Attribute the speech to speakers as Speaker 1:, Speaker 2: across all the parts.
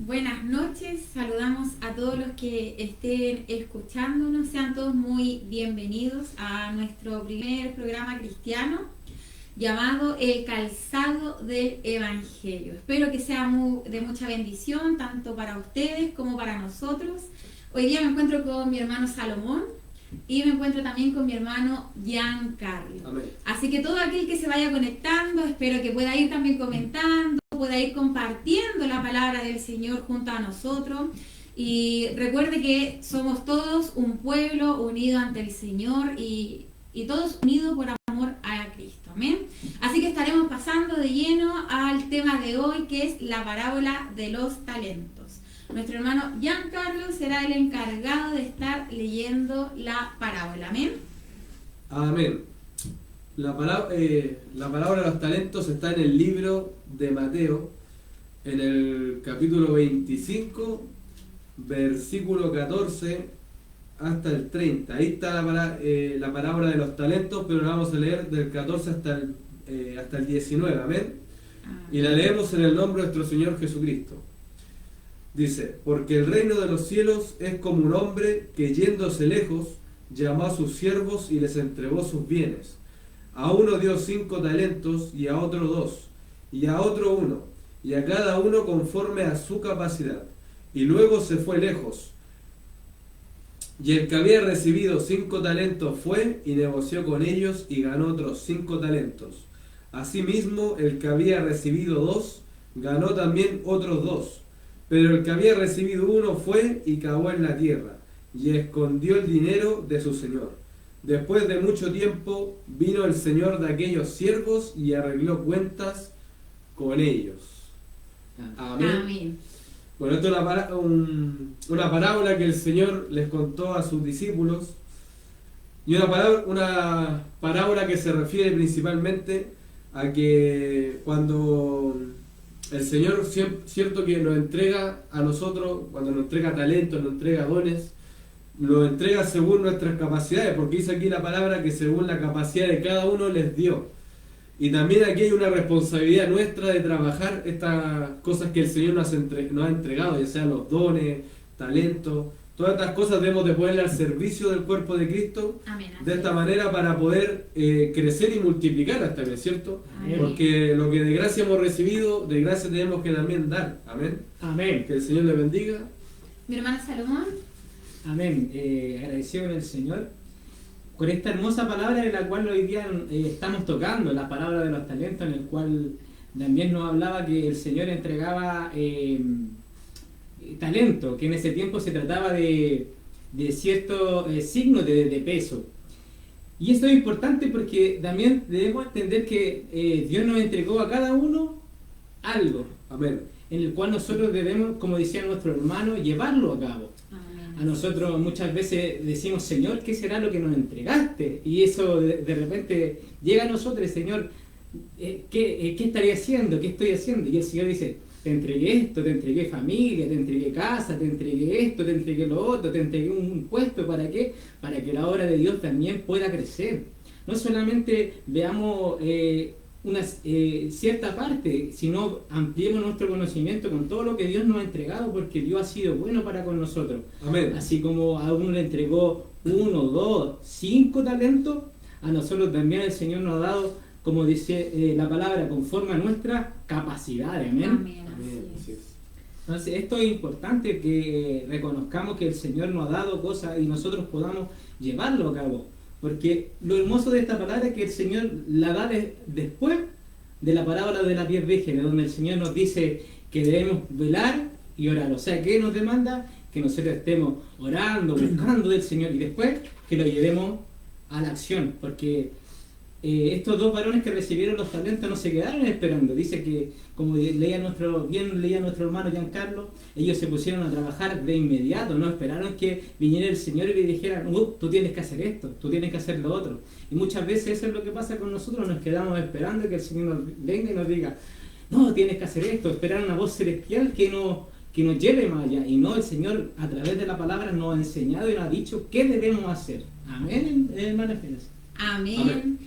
Speaker 1: Buenas noches, saludamos a todos los que estén escuchándonos, sean todos muy bienvenidos a nuestro primer programa cristiano llamado El Calzado del Evangelio. Espero que sea de mucha bendición tanto para ustedes como para nosotros. Hoy día me encuentro con mi hermano Salomón y me encuentro también con mi hermano Giancarlo.
Speaker 2: Amén.
Speaker 1: Así que todo aquel que se vaya conectando, espero que pueda ir también comentando, pueda ir compartiendo la palabra del Señor junto a nosotros. Y recuerde que somos todos un pueblo unido ante el Señor y todos unidos por amor a Cristo. Amén. Así que estaremos pasando de lleno al tema de hoy, que es la parábola de los talentos. Nuestro hermano Giancarlo será el encargado de estar leyendo la parábola. Amén.
Speaker 2: Amén. La parábola de los talentos está en el libro de Mateo, en el capítulo 25, versículo 14 hasta el 30. Ahí está la parábola de los talentos, pero la vamos a leer del 14 hasta el 19. Amén. Y la leemos en el nombre de nuestro Señor Jesucristo. Dice: porque el reino de los cielos es como un hombre que, yéndose lejos, llamó a sus siervos y les entregó sus bienes. A uno dio 5 talentos, y a otro 2, y a otro 1, y a cada uno conforme a su capacidad. Y luego se fue lejos. Y el que había recibido 5 talentos fue y negoció con ellos y ganó otros 5 talentos. Asimismo, el que había recibido 2 ganó también otros 2. Pero el que había recibido 1 fue y cavó en la tierra, y escondió el dinero de su señor. Después de mucho tiempo vino el señor de aquellos siervos y arregló cuentas con ellos. Amén.
Speaker 1: Amén.
Speaker 2: Bueno, esto es una parábola que el Señor les contó a sus discípulos, y una parábola que se refiere principalmente a que cuando el Señor, cierto que nos entrega a nosotros, cuando nos entrega talentos, nos entrega dones, lo entrega según nuestras capacidades, porque dice aquí la palabra que según la capacidad de cada uno les dio. Y también aquí hay una responsabilidad nuestra de trabajar estas cosas que el Señor nos ha entregado, ya sean los dones, talentos, todas estas cosas debemos de ponerle al servicio del cuerpo de Cristo.
Speaker 1: Amén.
Speaker 2: De esta manera para poder crecer y multiplicar hasta vez, ¿cierto?
Speaker 1: Amén.
Speaker 2: Porque lo que de gracia hemos recibido, de gracia tenemos que también dar. Amén.
Speaker 3: Amén.
Speaker 2: Que el Señor le bendiga.
Speaker 1: Mi hermano Salomón.
Speaker 3: Amén. Agradecido con el Señor con esta hermosa palabra de la cual hoy día estamos tocando, la palabra de los talentos, en el cual también nos hablaba que el Señor entregaba talento, que en ese tiempo se trataba de ciertos signos de peso. Y esto es importante porque también debemos entender que Dios nos entregó a cada uno algo.
Speaker 2: Amén.
Speaker 3: En el cual nosotros debemos, como decía nuestro hermano, llevarlo a cabo. A nosotros muchas veces decimos: Señor, ¿qué será lo que nos entregaste? Y eso de repente llega a nosotros: Señor, ¿qué estaré haciendo? ¿Qué estoy haciendo? Y el Señor dice: te entregué esto, te entregué familia, te entregué casa, te entregué esto, te entregué lo otro, te entregué un puesto. ¿Para qué? Para que la obra de Dios también pueda crecer. No solamente veamos una cierta parte, sino ampliemos nuestro conocimiento con todo lo que Dios nos ha entregado, porque Dios ha sido bueno para con nosotros.
Speaker 2: Amén.
Speaker 3: Así como a uno le entregó 1, 2, 5 talentos, a nosotros también el Señor nos ha dado, como dice la palabra, conforme a nuestras capacidades. Amén.
Speaker 1: Amén.
Speaker 2: Así es.
Speaker 3: Entonces esto es importante, que reconozcamos que el Señor nos ha dado cosas y nosotros podamos llevarlo a cabo. Porque lo hermoso de esta palabra es que el Señor la da después de la parábola de las 10 vírgenes, donde el Señor nos dice que debemos velar y orar. O sea, ¿qué nos demanda? Que nosotros estemos orando, buscando del Señor, y después que lo llevemos a la acción. Porque estos 2 varones que recibieron los talentos no se quedaron esperando. Dice que, como leía nuestro hermano Giancarlo, ellos se pusieron a trabajar de inmediato, no esperaron que viniera el Señor y le dijera: tú tienes que hacer esto, tú tienes que hacer lo otro. Y muchas veces eso es lo que pasa con nosotros: nos quedamos esperando que el Señor nos venga y nos diga: no, tienes que hacer esto, esperar una voz celestial que nos lleve más allá. Y no, el Señor a través de la palabra nos ha enseñado y nos ha dicho qué debemos hacer. Amén, hermana Fines.
Speaker 1: Amén.
Speaker 2: Amén.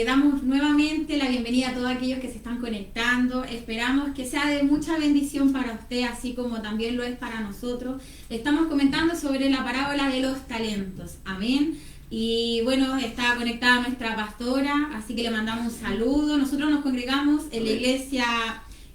Speaker 1: Damos nuevamente la bienvenida a todos aquellos que se están conectando. Esperamos que sea de mucha bendición para usted, así como también lo es para nosotros. Estamos comentando sobre la parábola de los talentos. Amén. Y bueno, está conectada nuestra pastora, así que le mandamos un saludo. Nosotros nos congregamos en la iglesia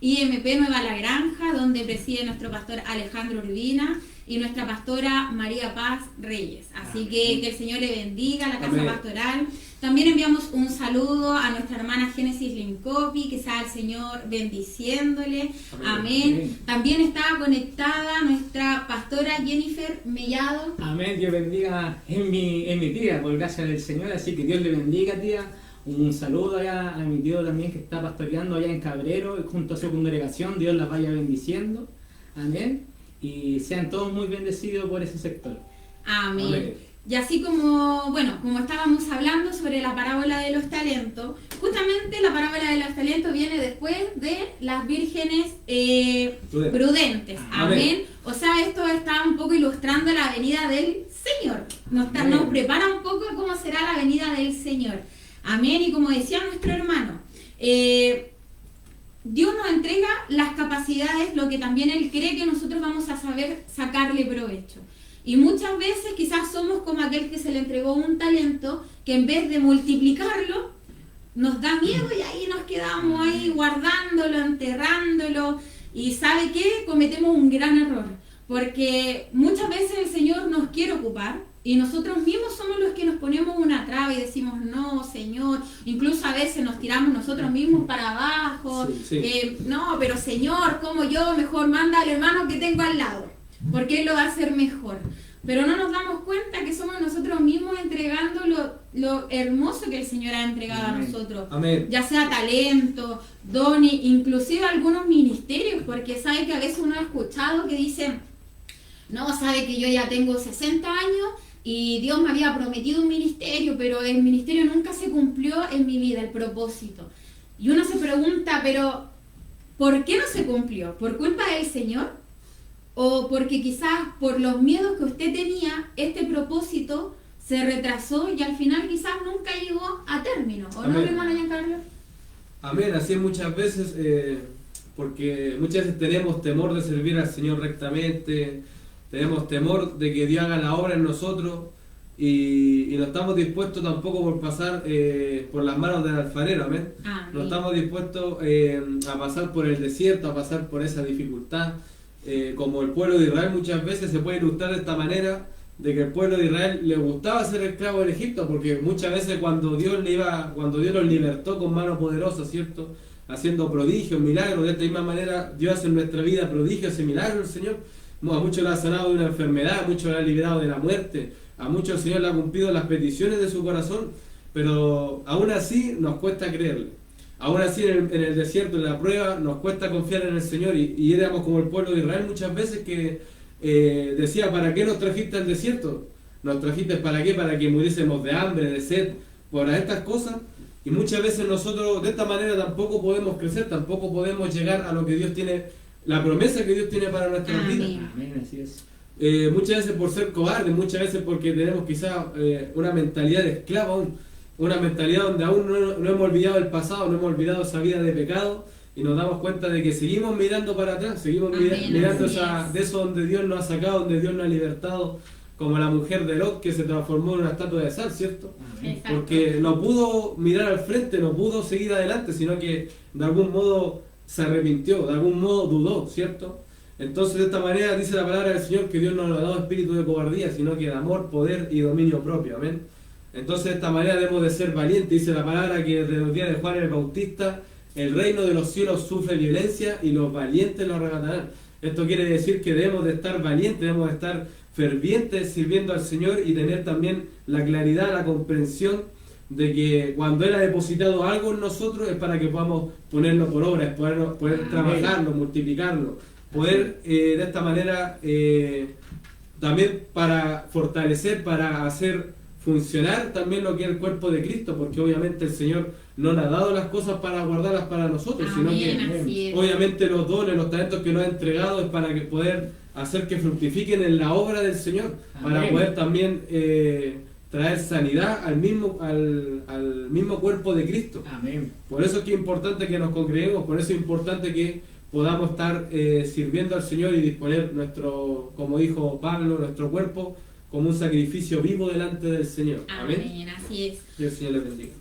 Speaker 1: IMP Nueva La Granja, donde preside nuestro pastor Alejandro Urbina y nuestra pastora María Paz Reyes. Así que el Señor le bendiga, la casa pastoral. También enviamos un saludo a nuestra hermana Génesis Lincopi, que sea el Señor bendiciéndole. Amén. También está conectada nuestra pastora Jennifer Mellado.
Speaker 3: Amén, Dios bendiga en mi tía, por gracia del Señor, así que Dios le bendiga, tía. Un saludo allá a mi tío también que está pastoreando allá en Cabrero, junto a su congregación. Dios las vaya bendiciendo. Amén. Y sean todos muy bendecidos por ese sector.
Speaker 1: Amén. Amén. Y así como, bueno, como estábamos hablando sobre la parábola de los talentos, justamente la parábola de los talentos viene después de las vírgenes prudentes. Amén. O sea, esto está un poco ilustrando la venida del Señor. Nos prepara un poco cómo será la venida del Señor. Amén. Y como decía nuestro hermano, Dios nos entrega las capacidades, lo que también Él cree que nosotros vamos a saber sacarle provecho. Y muchas veces quizás somos como aquel que se le entregó un talento, que en vez de multiplicarlo, nos da miedo y ahí nos quedamos ahí guardándolo, enterrándolo. Y ¿sabe qué? Cometemos un gran error. Porque muchas veces el Señor nos quiere ocupar y nosotros mismos somos los que nos ponemos una traba y decimos, no, Señor. Incluso a veces nos tiramos nosotros mismos para abajo. No, pero Señor, como yo, mejor manda al hermano que tengo al lado, porque Él lo va a hacer mejor. Pero no nos damos cuenta que somos nosotros mismos entregando lo hermoso que el Señor ha entregado a nosotros.
Speaker 2: Amén.
Speaker 1: Ya sea talento, don, inclusive algunos ministerios, porque sabe que a veces uno ha escuchado que dicen, no, sabe que yo ya tengo 60 años y Dios me había prometido un ministerio, pero el ministerio nunca se cumplió en mi vida, el propósito. Y uno se pregunta, pero ¿por qué no se cumplió? ¿Por culpa del Señor? O porque quizás por los miedos que usted tenía, este propósito se retrasó y al final quizás nunca llegó a término. ¿O no, hermano Giancarlo?
Speaker 2: Amén, así es muchas veces, porque muchas veces tenemos temor de servir al Señor rectamente, tenemos temor de que Dios haga la obra en nosotros y no estamos dispuestos tampoco por pasar por las manos del alfarero, amén. No estamos dispuestos a pasar por el desierto, a pasar por esa dificultad. Como el pueblo de Israel muchas veces se puede ilustrar de esta manera, de que el pueblo de Israel le gustaba ser esclavo en Egipto, porque muchas veces cuando Dios los libertó con mano poderosa, ¿cierto? Haciendo prodigios, milagros, de esta misma manera Dios hace en nuestra vida prodigios y milagros, el Señor. A muchos le ha sanado de una enfermedad, a muchos le ha liberado de la muerte, a muchos el Señor le ha cumplido las peticiones de su corazón, pero aún así nos cuesta creerle. Aún así en el desierto, en la prueba, nos cuesta confiar en el Señor y éramos como el pueblo de Israel muchas veces que decía, ¿para qué nos trajiste al desierto? ¿Nos trajiste para qué? Para que muriésemos de hambre, de sed, por estas cosas. Y muchas veces nosotros de esta manera tampoco podemos crecer, tampoco podemos llegar a lo que Dios tiene, la promesa que Dios tiene para nuestras vidas.
Speaker 3: Amén, así es.
Speaker 2: Muchas veces por ser cobardes, muchas veces porque tenemos quizás una mentalidad de esclavo aún. Una mentalidad donde aún no hemos olvidado el pasado, no hemos olvidado esa vida de pecado y nos damos cuenta de que seguimos mirando para atrás, seguimos mirando de eso donde Dios nos ha sacado, donde Dios nos ha libertado, como la mujer de Lot que se transformó en una estatua de sal, ¿cierto?
Speaker 1: Exacto.
Speaker 2: Porque no pudo mirar al frente, no pudo seguir adelante, sino que de algún modo se arrepintió, de algún modo dudó, ¿cierto? Entonces de esta manera dice la palabra del Señor que Dios no nos ha dado espíritu de cobardía, sino que de amor, poder y dominio propio, amén. Entonces de esta manera debemos de ser valientes. Dice la palabra que desde los días de Juan el Bautista el reino de los cielos sufre violencia y los valientes lo arrebatarán. Esto quiere decir que debemos de estar valientes, debemos de estar fervientes sirviendo al Señor y tener también la claridad, la comprensión de que cuando Él ha depositado algo en nosotros es para que podamos ponerlo por obra, es poder trabajarlo, multiplicarlo, poder de esta manera también para fortalecer, para hacer funcionar también lo que es el cuerpo de Cristo, porque obviamente el Señor no nos ha dado las cosas para guardarlas para nosotros, sino que obviamente los dones, los talentos que nos ha entregado es para que poder hacer que fructifiquen en la obra del Señor, para poder también traer sanidad al mismo cuerpo de Cristo.
Speaker 3: Amén.
Speaker 2: Por eso es que es importante que nos congreguemos, por eso es importante que podamos estar sirviendo al Señor y disponer nuestro, como dijo Pablo, nuestro cuerpo como un sacrificio vivo delante del Señor. Amén.
Speaker 1: Amén, así es.
Speaker 2: Que el Señor les bendiga.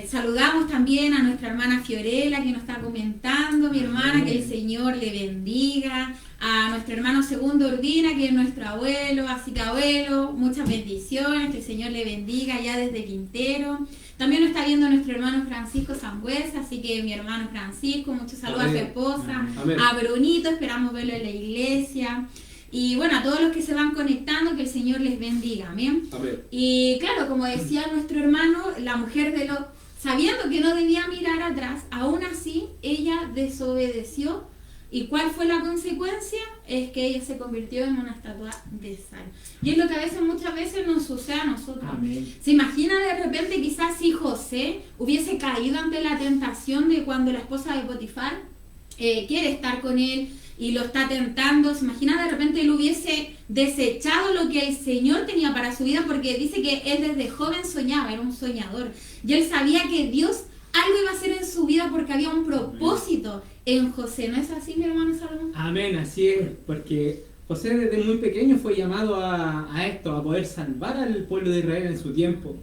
Speaker 1: Saludamos también a nuestra hermana Fiorella que nos está comentando, mi hermana, que el Señor le bendiga. A nuestro hermano Segundo Urbina, que es nuestro abuelo, así que abuelo, muchas bendiciones, que el Señor le bendiga ya desde Quintero. También nos está viendo nuestro hermano Francisco Sangüesa, así que mi hermano Francisco, muchos saludos a su esposa,
Speaker 2: Amén.
Speaker 1: A Brunito, esperamos verlo en la iglesia. Y bueno, a todos los que se van conectando, que el Señor les bendiga, amén.
Speaker 2: Amén.
Speaker 1: Y claro, como decía nuestro hermano, la mujer de Lot, sabiendo que no debía mirar atrás, aún así ella desobedeció. ¿Y cuál fue la consecuencia? Es que ella se convirtió en una estatua de sal. Y es lo que muchas veces nos sucede a nosotros.
Speaker 3: Amén.
Speaker 1: ¿Se imagina de repente quizás si José hubiese caído ante la tentación de cuando la esposa de Potifar quiere estar con él y lo está tentando? ¿Se imagina de repente él hubiese desechado lo que el Señor tenía para su vida? Porque dice que él desde joven soñaba, era un soñador. Y él sabía que Dios algo iba a hacer en su vida porque había un propósito en José. ¿No es así, mi hermano Salomón?
Speaker 3: Amén, así es, porque José desde muy pequeño fue llamado a esto, a poder salvar al pueblo de Israel en su tiempo.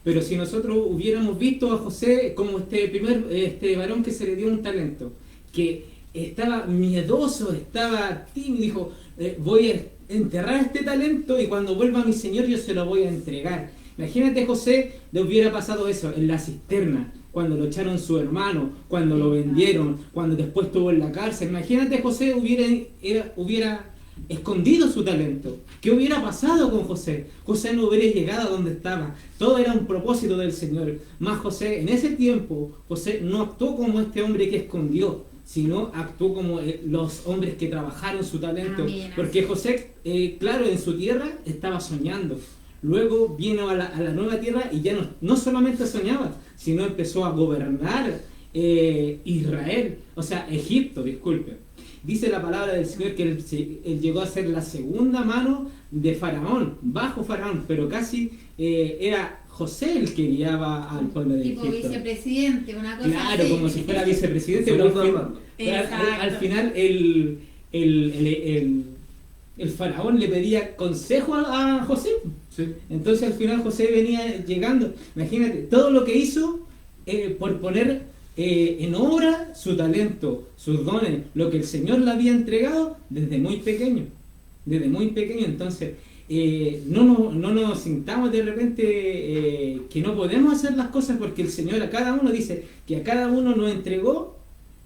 Speaker 3: Pero si nosotros hubiéramos visto a José como este varón que se le dio un talento, que estaba miedoso, estaba tímido, dijo, voy a enterrar este talento y cuando vuelva mi Señor yo se lo voy a entregar. Imagínate, José le hubiera pasado eso en la cisterna, cuando lo echaron su hermano, cuando lo vendieron, cuando después estuvo en la cárcel. Imagínate, José hubiera escondido su talento. ¿Qué hubiera pasado con José? José no hubiera llegado a donde estaba. Todo era un propósito del Señor. Más José, en ese tiempo, José no actuó como este hombre que escondió, sino actuó como los hombres que trabajaron su talento.
Speaker 1: Amén.
Speaker 3: Porque José, claro, en su tierra estaba soñando. Luego vino a la nueva tierra y ya no solamente soñaba, sino empezó a gobernar Israel, o sea, Egipto, disculpe. Dice la palabra del Señor que él llegó a ser la segunda mano de Faraón, bajo Faraón, pero casi era José el que guiaba al pueblo de
Speaker 1: Tipo
Speaker 3: Egipto.
Speaker 1: vicepresidente, una cosa
Speaker 3: Claro,
Speaker 1: así.
Speaker 3: como si fuera vicepresidente, pero al final el faraón le pedía consejo a José.
Speaker 2: Sí.
Speaker 3: Entonces al final José venía llegando. Imagínate, todo lo que hizo por poner en obra su talento, sus dones, lo que el Señor le había entregado desde muy pequeño. Desde muy pequeño. Entonces, no nos sintamos de repente que no podemos hacer las cosas, porque el Señor a cada uno dice que a cada uno nos entregó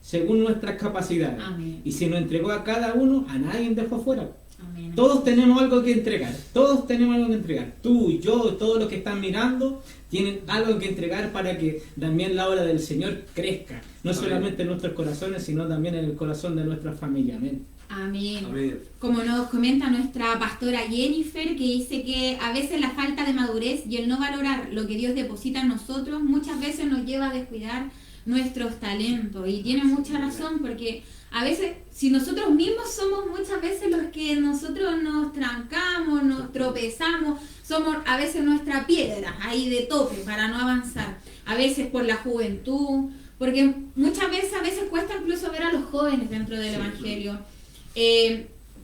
Speaker 3: según nuestras capacidades.
Speaker 1: Amén.
Speaker 3: Y si nos entregó a cada uno, a nadie dejó fuera.
Speaker 1: Amén.
Speaker 3: Todos tenemos algo que entregar, todos tenemos algo que entregar. Tú, yo, todos los que están mirando tienen algo que entregar para que también la obra del Señor crezca. No
Speaker 2: Amén.
Speaker 3: solamente en nuestros corazones, sino también en el corazón de nuestra familia. Amén.
Speaker 1: Amén.
Speaker 2: Amén.
Speaker 1: Como nos comenta nuestra pastora Jennifer, que dice que a veces la falta de madurez y el no valorar lo que Dios deposita en nosotros muchas veces nos lleva a descuidar nuestros talentos. Y tiene mucha razón, porque a veces, si nosotros mismos somos muchas veces los que nosotros nos trancamos, nos tropezamos, somos a veces nuestra piedra ahí de tope para no avanzar. A veces por la juventud, porque muchas veces, a veces cuesta incluso ver a los jóvenes dentro del Evangelio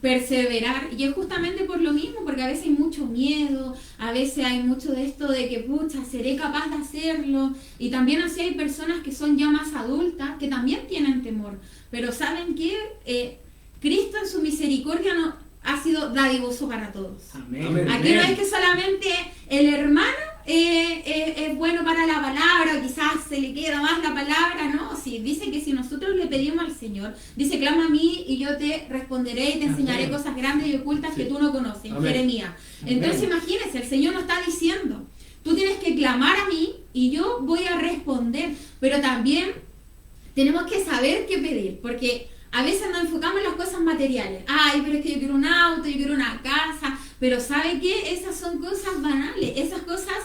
Speaker 1: perseverar, y es justamente por lo mismo, porque a veces hay mucho miedo, a veces hay mucho de esto de que pucha, seré capaz de hacerlo, y también así hay personas que son ya más adultas que también tienen temor, pero saben que Cristo en su misericordia no ha sido dadivoso para todos.
Speaker 3: Amén.
Speaker 2: Amén.
Speaker 1: Aquí no es que solamente el hermano es bueno para la palabra, quizás se le queda más la palabra, ¿no? Sí, dice que si nosotros le pedimos al Señor, dice, clama a mí y yo te responderé y te enseñaré
Speaker 3: Amén.
Speaker 1: cosas grandes y ocultas que tú no conoces,
Speaker 2: Amén.
Speaker 1: Jeremías. Entonces
Speaker 3: Amén.
Speaker 1: imagínense, el Señor nos está diciendo, tú tienes que clamar a mí y yo voy a responder, pero también tenemos que saber qué pedir, porque a veces nos enfocamos en las cosas materiales. Ay, pero es que yo quiero un auto, yo quiero una casa. Pero ¿sabe qué? Esas son cosas banales. Esas cosas,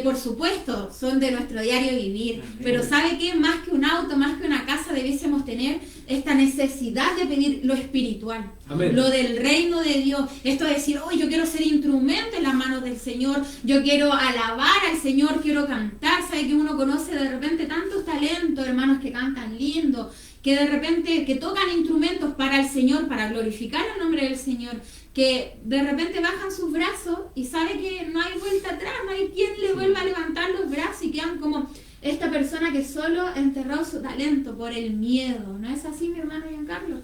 Speaker 1: por supuesto, son de nuestro diario vivir.
Speaker 3: Amén.
Speaker 1: Pero ¿sabe qué? Más que un auto, más que una casa, debiésemos tener esta necesidad de pedir lo espiritual.
Speaker 2: Amén.
Speaker 1: Lo del reino de Dios. Esto de decir, oh, yo quiero ser instrumento en las manos del Señor, yo quiero alabar al Señor, quiero cantar. Sabe que uno conoce de repente tantos talentos, hermanos que cantan lindo, que de repente que tocan instrumentos para el Señor, para glorificar el nombre del Señor, que de repente bajan sus brazos y sabe que no hay vuelta atrás, no hay quien le vuelva a levantar los brazos y quedan como esta persona que solo ha enterrado su talento por el miedo. ¿No es así, mi hermano Giancarlo?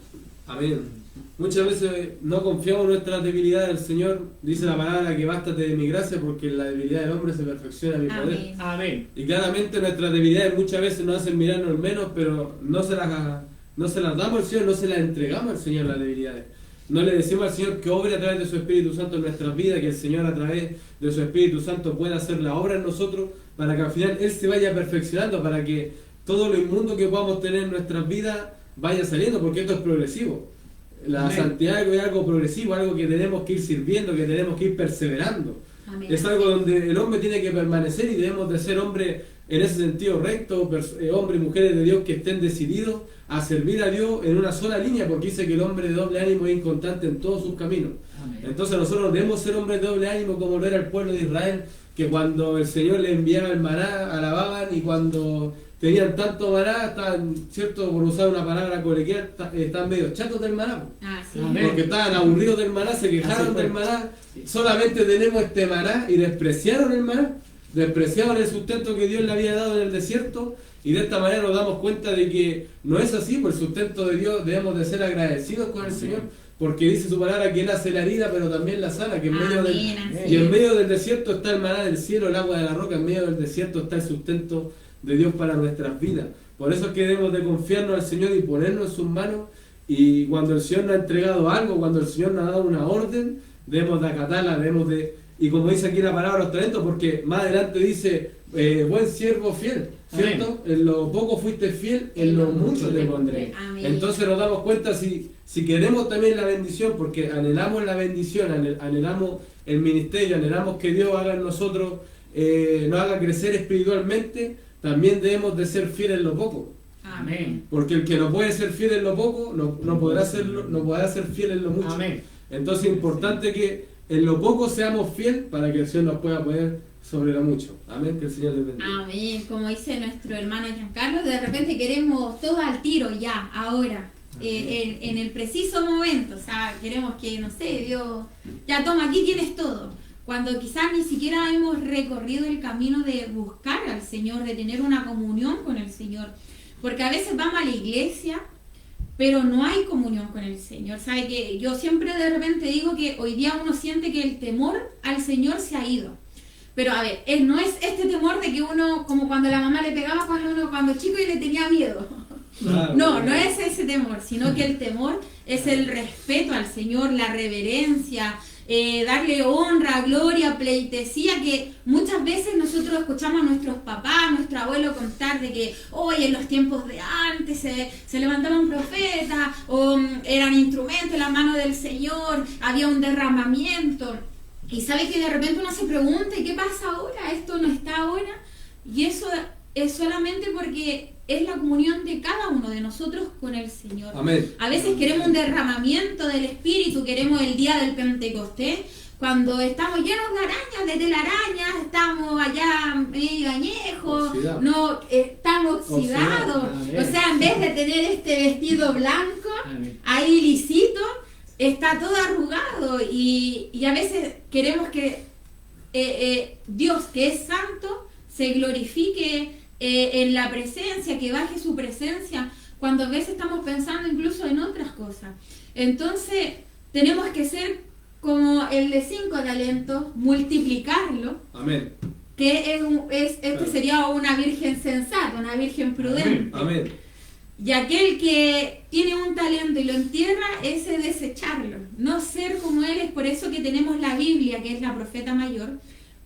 Speaker 2: Amén. Muchas veces no confiamos en nuestras debilidades del Señor. Dice la palabra que bástate de mi gracia porque en la debilidad del hombre se perfecciona mi poder.
Speaker 1: Amén.
Speaker 3: Amén.
Speaker 2: Y claramente nuestras debilidades muchas veces nos hacen mirarnos menos, pero no se las damos al Señor, no se las entregamos al Señor las debilidades. No le decimos al Señor que obre a través de su Espíritu Santo en nuestras vidas, que el Señor a través de su Espíritu Santo pueda hacer la obra en nosotros, para que al final Él se vaya perfeccionando, para que todo lo inmundo que podamos tener en nuestras vidas vaya saliendo, porque esto es progresivo. La
Speaker 3: Amén.
Speaker 2: santidad es algo progresivo, algo que tenemos que ir sirviendo, que tenemos que ir perseverando.
Speaker 1: Amén.
Speaker 2: Es algo donde el hombre tiene que permanecer y debemos de ser hombres en ese sentido rectos, hombres y mujeres de Dios que estén decididos a servir a Dios en una sola línea, porque dice que el hombre de doble ánimo es inconstante en todos sus caminos.
Speaker 3: Amén.
Speaker 2: Entonces nosotros debemos ser hombres de doble ánimo como lo era el pueblo de Israel, que cuando el Señor le enviaba el maná, alababan, y cuando tenían tanto maná, estaban, cierto, por usar una palabra coloquial, estaban medio chatos del maná.
Speaker 1: Ah, sí.
Speaker 3: Amén.
Speaker 2: Porque estaban aburridos del maná, se
Speaker 3: Así
Speaker 2: quejaron
Speaker 3: fue.
Speaker 2: del maná,
Speaker 3: Sí.
Speaker 2: solamente tenemos este maná, y despreciaron el maná, despreciaron el sustento que Dios le había dado en el desierto, y de esta manera nos damos cuenta de que no es así. Por el sustento de Dios debemos de ser agradecidos con el Señor, porque dice su palabra que Él hace la herida, pero también la sana, que en medio del,
Speaker 1: Amén, así
Speaker 2: y en
Speaker 1: es.
Speaker 2: medio del desierto está el maná del cielo, el agua de la roca, en medio del desierto está el sustento de Dios para nuestras vidas. Por eso es que debemos de confiarnos al Señor y ponernos en sus manos, y cuando el Señor nos ha entregado algo, cuando el Señor nos ha dado una orden, debemos de acatarla, debemos de, y como dice aquí la palabra, los talentos, porque más adelante dice, buen siervo fiel, ¿cierto? En lo poco fuiste fiel, en lo mucho te pondré.
Speaker 1: Amén.
Speaker 2: Entonces nos damos cuenta si queremos también la bendición, porque anhelamos la bendición, anhelamos el ministerio, anhelamos que Dios haga en nosotros, nos haga crecer espiritualmente, también debemos de ser fieles en lo poco.
Speaker 3: Amén.
Speaker 2: Porque el que no puede ser fiel en lo poco, no podrá ser fiel en lo mucho.
Speaker 3: Amén.
Speaker 2: Entonces es importante que en lo poco seamos fieles para que el Señor nos pueda poner sobre lo mucho. Amén, que el Señor les bendiga.
Speaker 1: Amén. Como dice nuestro hermano Giancarlo, de repente queremos todo al tiro ya, ahora, en el preciso momento. O sea, queremos que, no sé, Dios, ya toma, aquí tienes todo. Cuando quizás ni siquiera hemos recorrido el camino de buscar al Señor, de tener una comunión con el Señor. Porque a veces vamos a la iglesia, pero no hay comunión con el Señor. ¿Sabe? Que yo siempre de repente digo que hoy día uno siente que el temor al Señor se ha ido. Pero a ver, no es este temor de que uno, como cuando la mamá le pegaba cuando chico y le tenía miedo.
Speaker 2: Claro.
Speaker 1: No es ese temor, sino que el temor es el respeto al Señor, la reverencia, darle honra, gloria, pleitesía, que muchas veces nosotros escuchamos a nuestros papás, a nuestro abuelo contar de que hoy en los tiempos de antes se levantaba un profeta, o eran instrumentos en la mano del Señor, había un derramamiento. Y sabe que de repente uno se pregunta, ¿y qué pasa ahora? ¿Esto no está ahora? Y eso es solamente porque es la comunión de cada uno de nosotros con el Señor.
Speaker 2: Amén.
Speaker 1: A veces queremos un derramamiento del Espíritu, queremos el día del Pentecostés, cuando estamos llenos de arañas, de telarañas, estamos allá medio añejos,
Speaker 2: Oxidados.
Speaker 1: no, estamos oxidados.
Speaker 3: Oxidados.
Speaker 1: O sea, en vez de tener este vestido blanco,
Speaker 3: Amén.
Speaker 1: ahí lisito, está todo arrugado, y a veces queremos que Dios, que es santo, se glorifique en la presencia, que baje su presencia, cuando a veces estamos pensando incluso en otras cosas. Entonces tenemos que ser como el de 5 talentos, multiplicarlo,
Speaker 2: Amén.
Speaker 1: que este sería una virgen sensata, una virgen prudente.
Speaker 2: Amén.
Speaker 1: Y aquel que tiene un talento y lo entierra, ese desecharlo, no ser como él. Es por eso que tenemos la Biblia, que es la profeta mayor,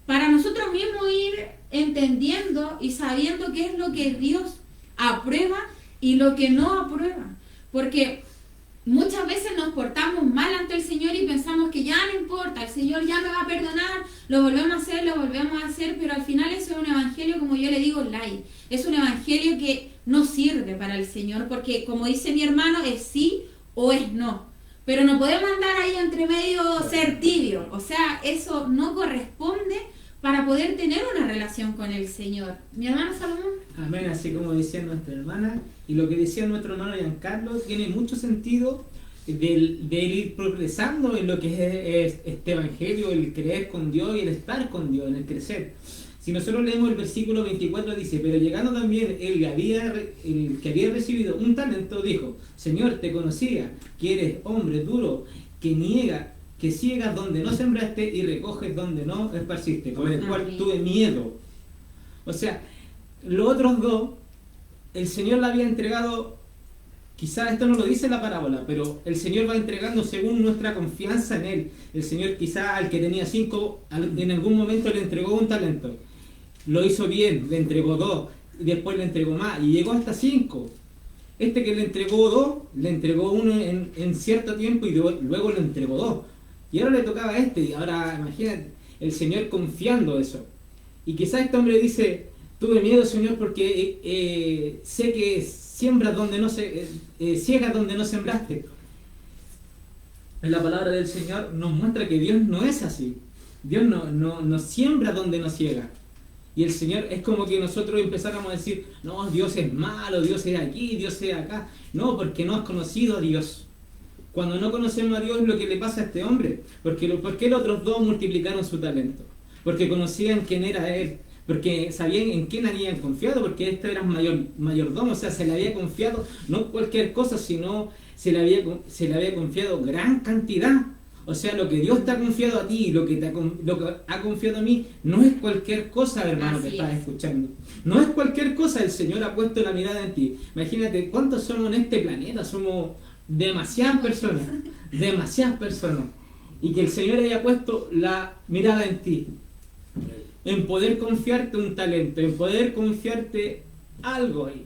Speaker 1: para nosotros mismos ir entendiendo y sabiendo qué es lo que Dios aprueba y lo que no aprueba. Porque muchas veces nos portamos mal ante el Señor y pensamos que ya no importa, el Señor ya me va a perdonar, lo volvemos a hacer, pero al final eso es un evangelio, como yo le digo, light. Es un evangelio que no sirve para el Señor, porque como dice mi hermano, es sí o es no. pero no podemos andar ahí entre medio ser tibio. O sea, eso no corresponde para poder tener una relación con el Señor. ¿Mi hermano Salomón?
Speaker 3: Amén, así como decía nuestra hermana, y lo que decía nuestro hermano Giancarlo, tiene mucho sentido del ir progresando en lo que es este evangelio, el creer con Dios y el estar con Dios, en el crecer. Si nosotros leemos el versículo 24, dice: pero llegando también el que había recibido un talento, dijo: Señor, te conocía que eres hombre duro, que ciegas donde no sembraste y recoges donde no esparciste, por el cual tuve miedo. O sea, los otros dos, el Señor le había entregado, quizás esto no lo dice la parábola, pero el Señor va entregando según nuestra confianza en Él. El Señor quizás al que tenía 5, en algún momento le entregó un talento. Lo hizo bien, le entregó 2, y después le entregó más, y llegó hasta 5. Este que le entregó 2, le entregó 1 en cierto tiempo y luego le entregó 2. Y ahora le tocaba a este, y ahora imagínate, el Señor confiando eso. Y quizás este hombre dice: tuve miedo, Señor, porque sé que siembras donde no ciegas donde no sembraste. En la palabra del Señor nos muestra que Dios no es así. Dios no siembra donde no ciega. Y el Señor es como que nosotros empezáramos a decir: no, Dios es malo, Dios es aquí, Dios es acá. No, porque no has conocido a Dios. Cuando no conocemos a Dios es lo que le pasa a este hombre. ¿Por qué los otros dos multiplicaron su talento? Porque conocían quién era Él. Porque sabían en quién habían confiado, porque este era mayordomo, o sea, se le había confiado no cualquier cosa, sino se le había confiado gran cantidad. O sea, lo que Dios te ha confiado a ti, lo que ha confiado a mí, no es cualquier cosa, hermano, que estás escuchando. No es cualquier cosa, el Señor ha puesto la mirada en ti. Imagínate cuántos somos en este planeta, somos demasiadas personas. Y que el Señor haya puesto la mirada en ti. En poder confiarte un talento, en poder confiarte algo ahí,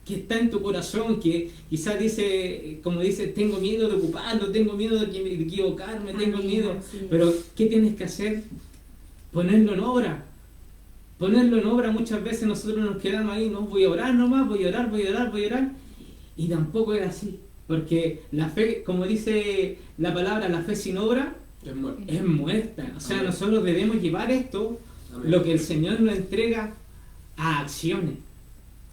Speaker 3: que está en tu corazón, que quizás dice, como dice, tengo miedo de ocuparlo, tengo miedo de equivocarme, tengo miedo. Pero ¿qué tienes que hacer? Ponerlo en obra. Ponerlo en obra. Muchas veces nosotros nos quedamos ahí: no, voy a orar nomás, voy a orar. Y tampoco es así. Porque la fe, como dice la palabra, la fe sin obra es muerta. O sea, nosotros debemos llevar esto, lo que el Señor nos entrega, a acciones.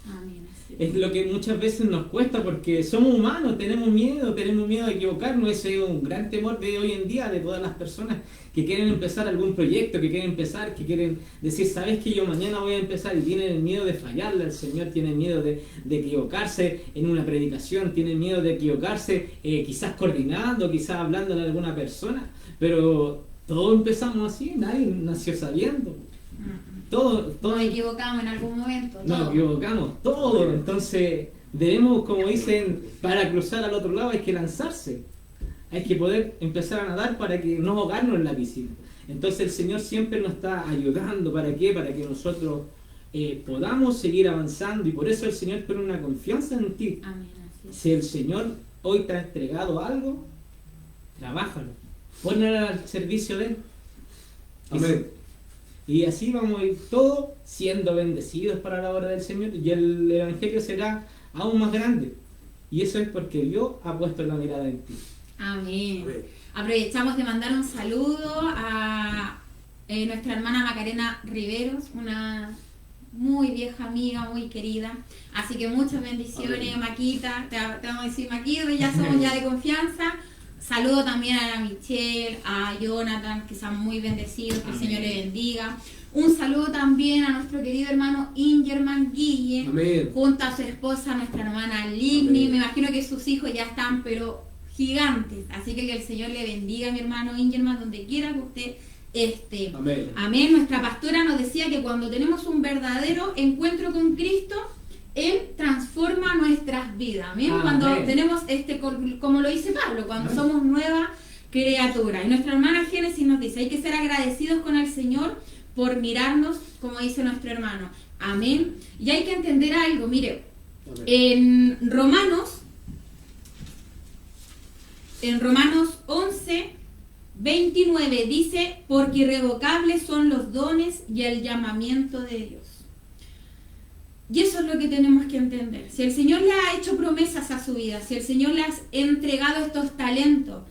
Speaker 1: Amén.
Speaker 3: Es lo que muchas veces nos cuesta, porque somos humanos, tenemos miedo de equivocarnos. Ese es un gran temor de hoy en día de todas las personas que quieren empezar algún proyecto, que quieren decir: sabes que yo mañana voy a empezar, y tienen el miedo de fallarle al Señor, tienen miedo de equivocarse en una predicación, tienen miedo de equivocarse quizás coordinando, quizás hablando a alguna persona. Pero todos empezamos así, nadie nació sabiendo. Todos
Speaker 1: nos equivocamos en algún momento.
Speaker 3: Nos equivocamos, todos. Entonces debemos, como dicen, para cruzar al otro lado hay que lanzarse. Hay que poder empezar a nadar para que no ahogarnos en la piscina. Entonces el Señor siempre nos está ayudando. ¿Para qué? Para que nosotros podamos seguir avanzando. Y por eso el Señor pone una confianza en ti.
Speaker 1: Amén.
Speaker 3: Si el Señor hoy te ha entregado algo, trabájalo. Ponlo al servicio de Él.
Speaker 2: Amén.
Speaker 3: Y así vamos a ir todos siendo bendecidos para la obra del Señor, y el Evangelio será aún más grande. Y eso es porque Dios ha puesto la mirada en ti.
Speaker 1: Amén. Aprovechamos de mandar un saludo a nuestra hermana Macarena Riveros, una muy vieja amiga, muy querida. Así que muchas bendiciones. Amén. Maquita, te vamos a decir Maquita, ya somos ya de confianza. Saludo también a la Michelle, a Jonathan, que sean muy bendecidos, que el Señor le bendiga. Un saludo también a nuestro querido hermano Ingerman Guille,
Speaker 2: Amén.
Speaker 1: Junto a su esposa, nuestra hermana Ligny. Me imagino que sus hijos ya están, pero gigantes. Así que el Señor le bendiga, mi hermano Ingerman, donde quiera que usted esté.
Speaker 2: Amén.
Speaker 1: Amén. Nuestra pastora nos decía que cuando tenemos un verdadero encuentro con Cristo, Él transforma nuestras vidas. Amén. Cuando tenemos como lo dice Pablo, cuando somos nueva criatura. Y nuestra hermana Génesis nos dice: hay que ser agradecidos con el Señor por mirarnos, como dice nuestro hermano. Amén. Y hay que entender algo, mire, en Romanos 11, 29 dice: porque irrevocables son los dones y el llamamiento de Dios. Y eso es lo que tenemos que entender. Si el Señor le ha hecho promesas a su vida, si el Señor le ha entregado estos talentos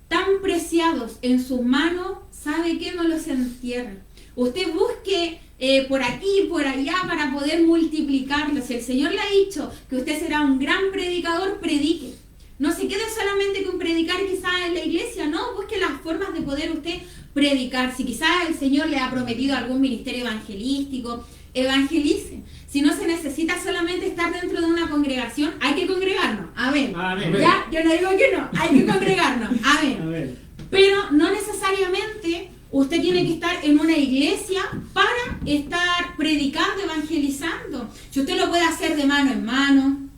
Speaker 1: tan preciados en sus manos, ¿sabe qué? No los entierre. Usted busque por aquí y por allá para poder multiplicarlos. Si el Señor le ha dicho que usted será un gran predicador, predique. No se quede solamente con predicar quizás en la iglesia, no, busque las formas de poder usted predicar. Si quizás el Señor le ha prometido algún ministerio evangelístico, evangelice. Si no se necesita solamente estar dentro de una congregación, hay que congregarnos. Amén.
Speaker 3: Amén.
Speaker 1: Ya, yo no digo que no, hay que congregarnos. Amén.
Speaker 3: Amén.
Speaker 1: Pero no necesariamente usted tiene que estar en una iglesia para estar predicando, evangelizando. Si usted lo puede hacer de mano en mano,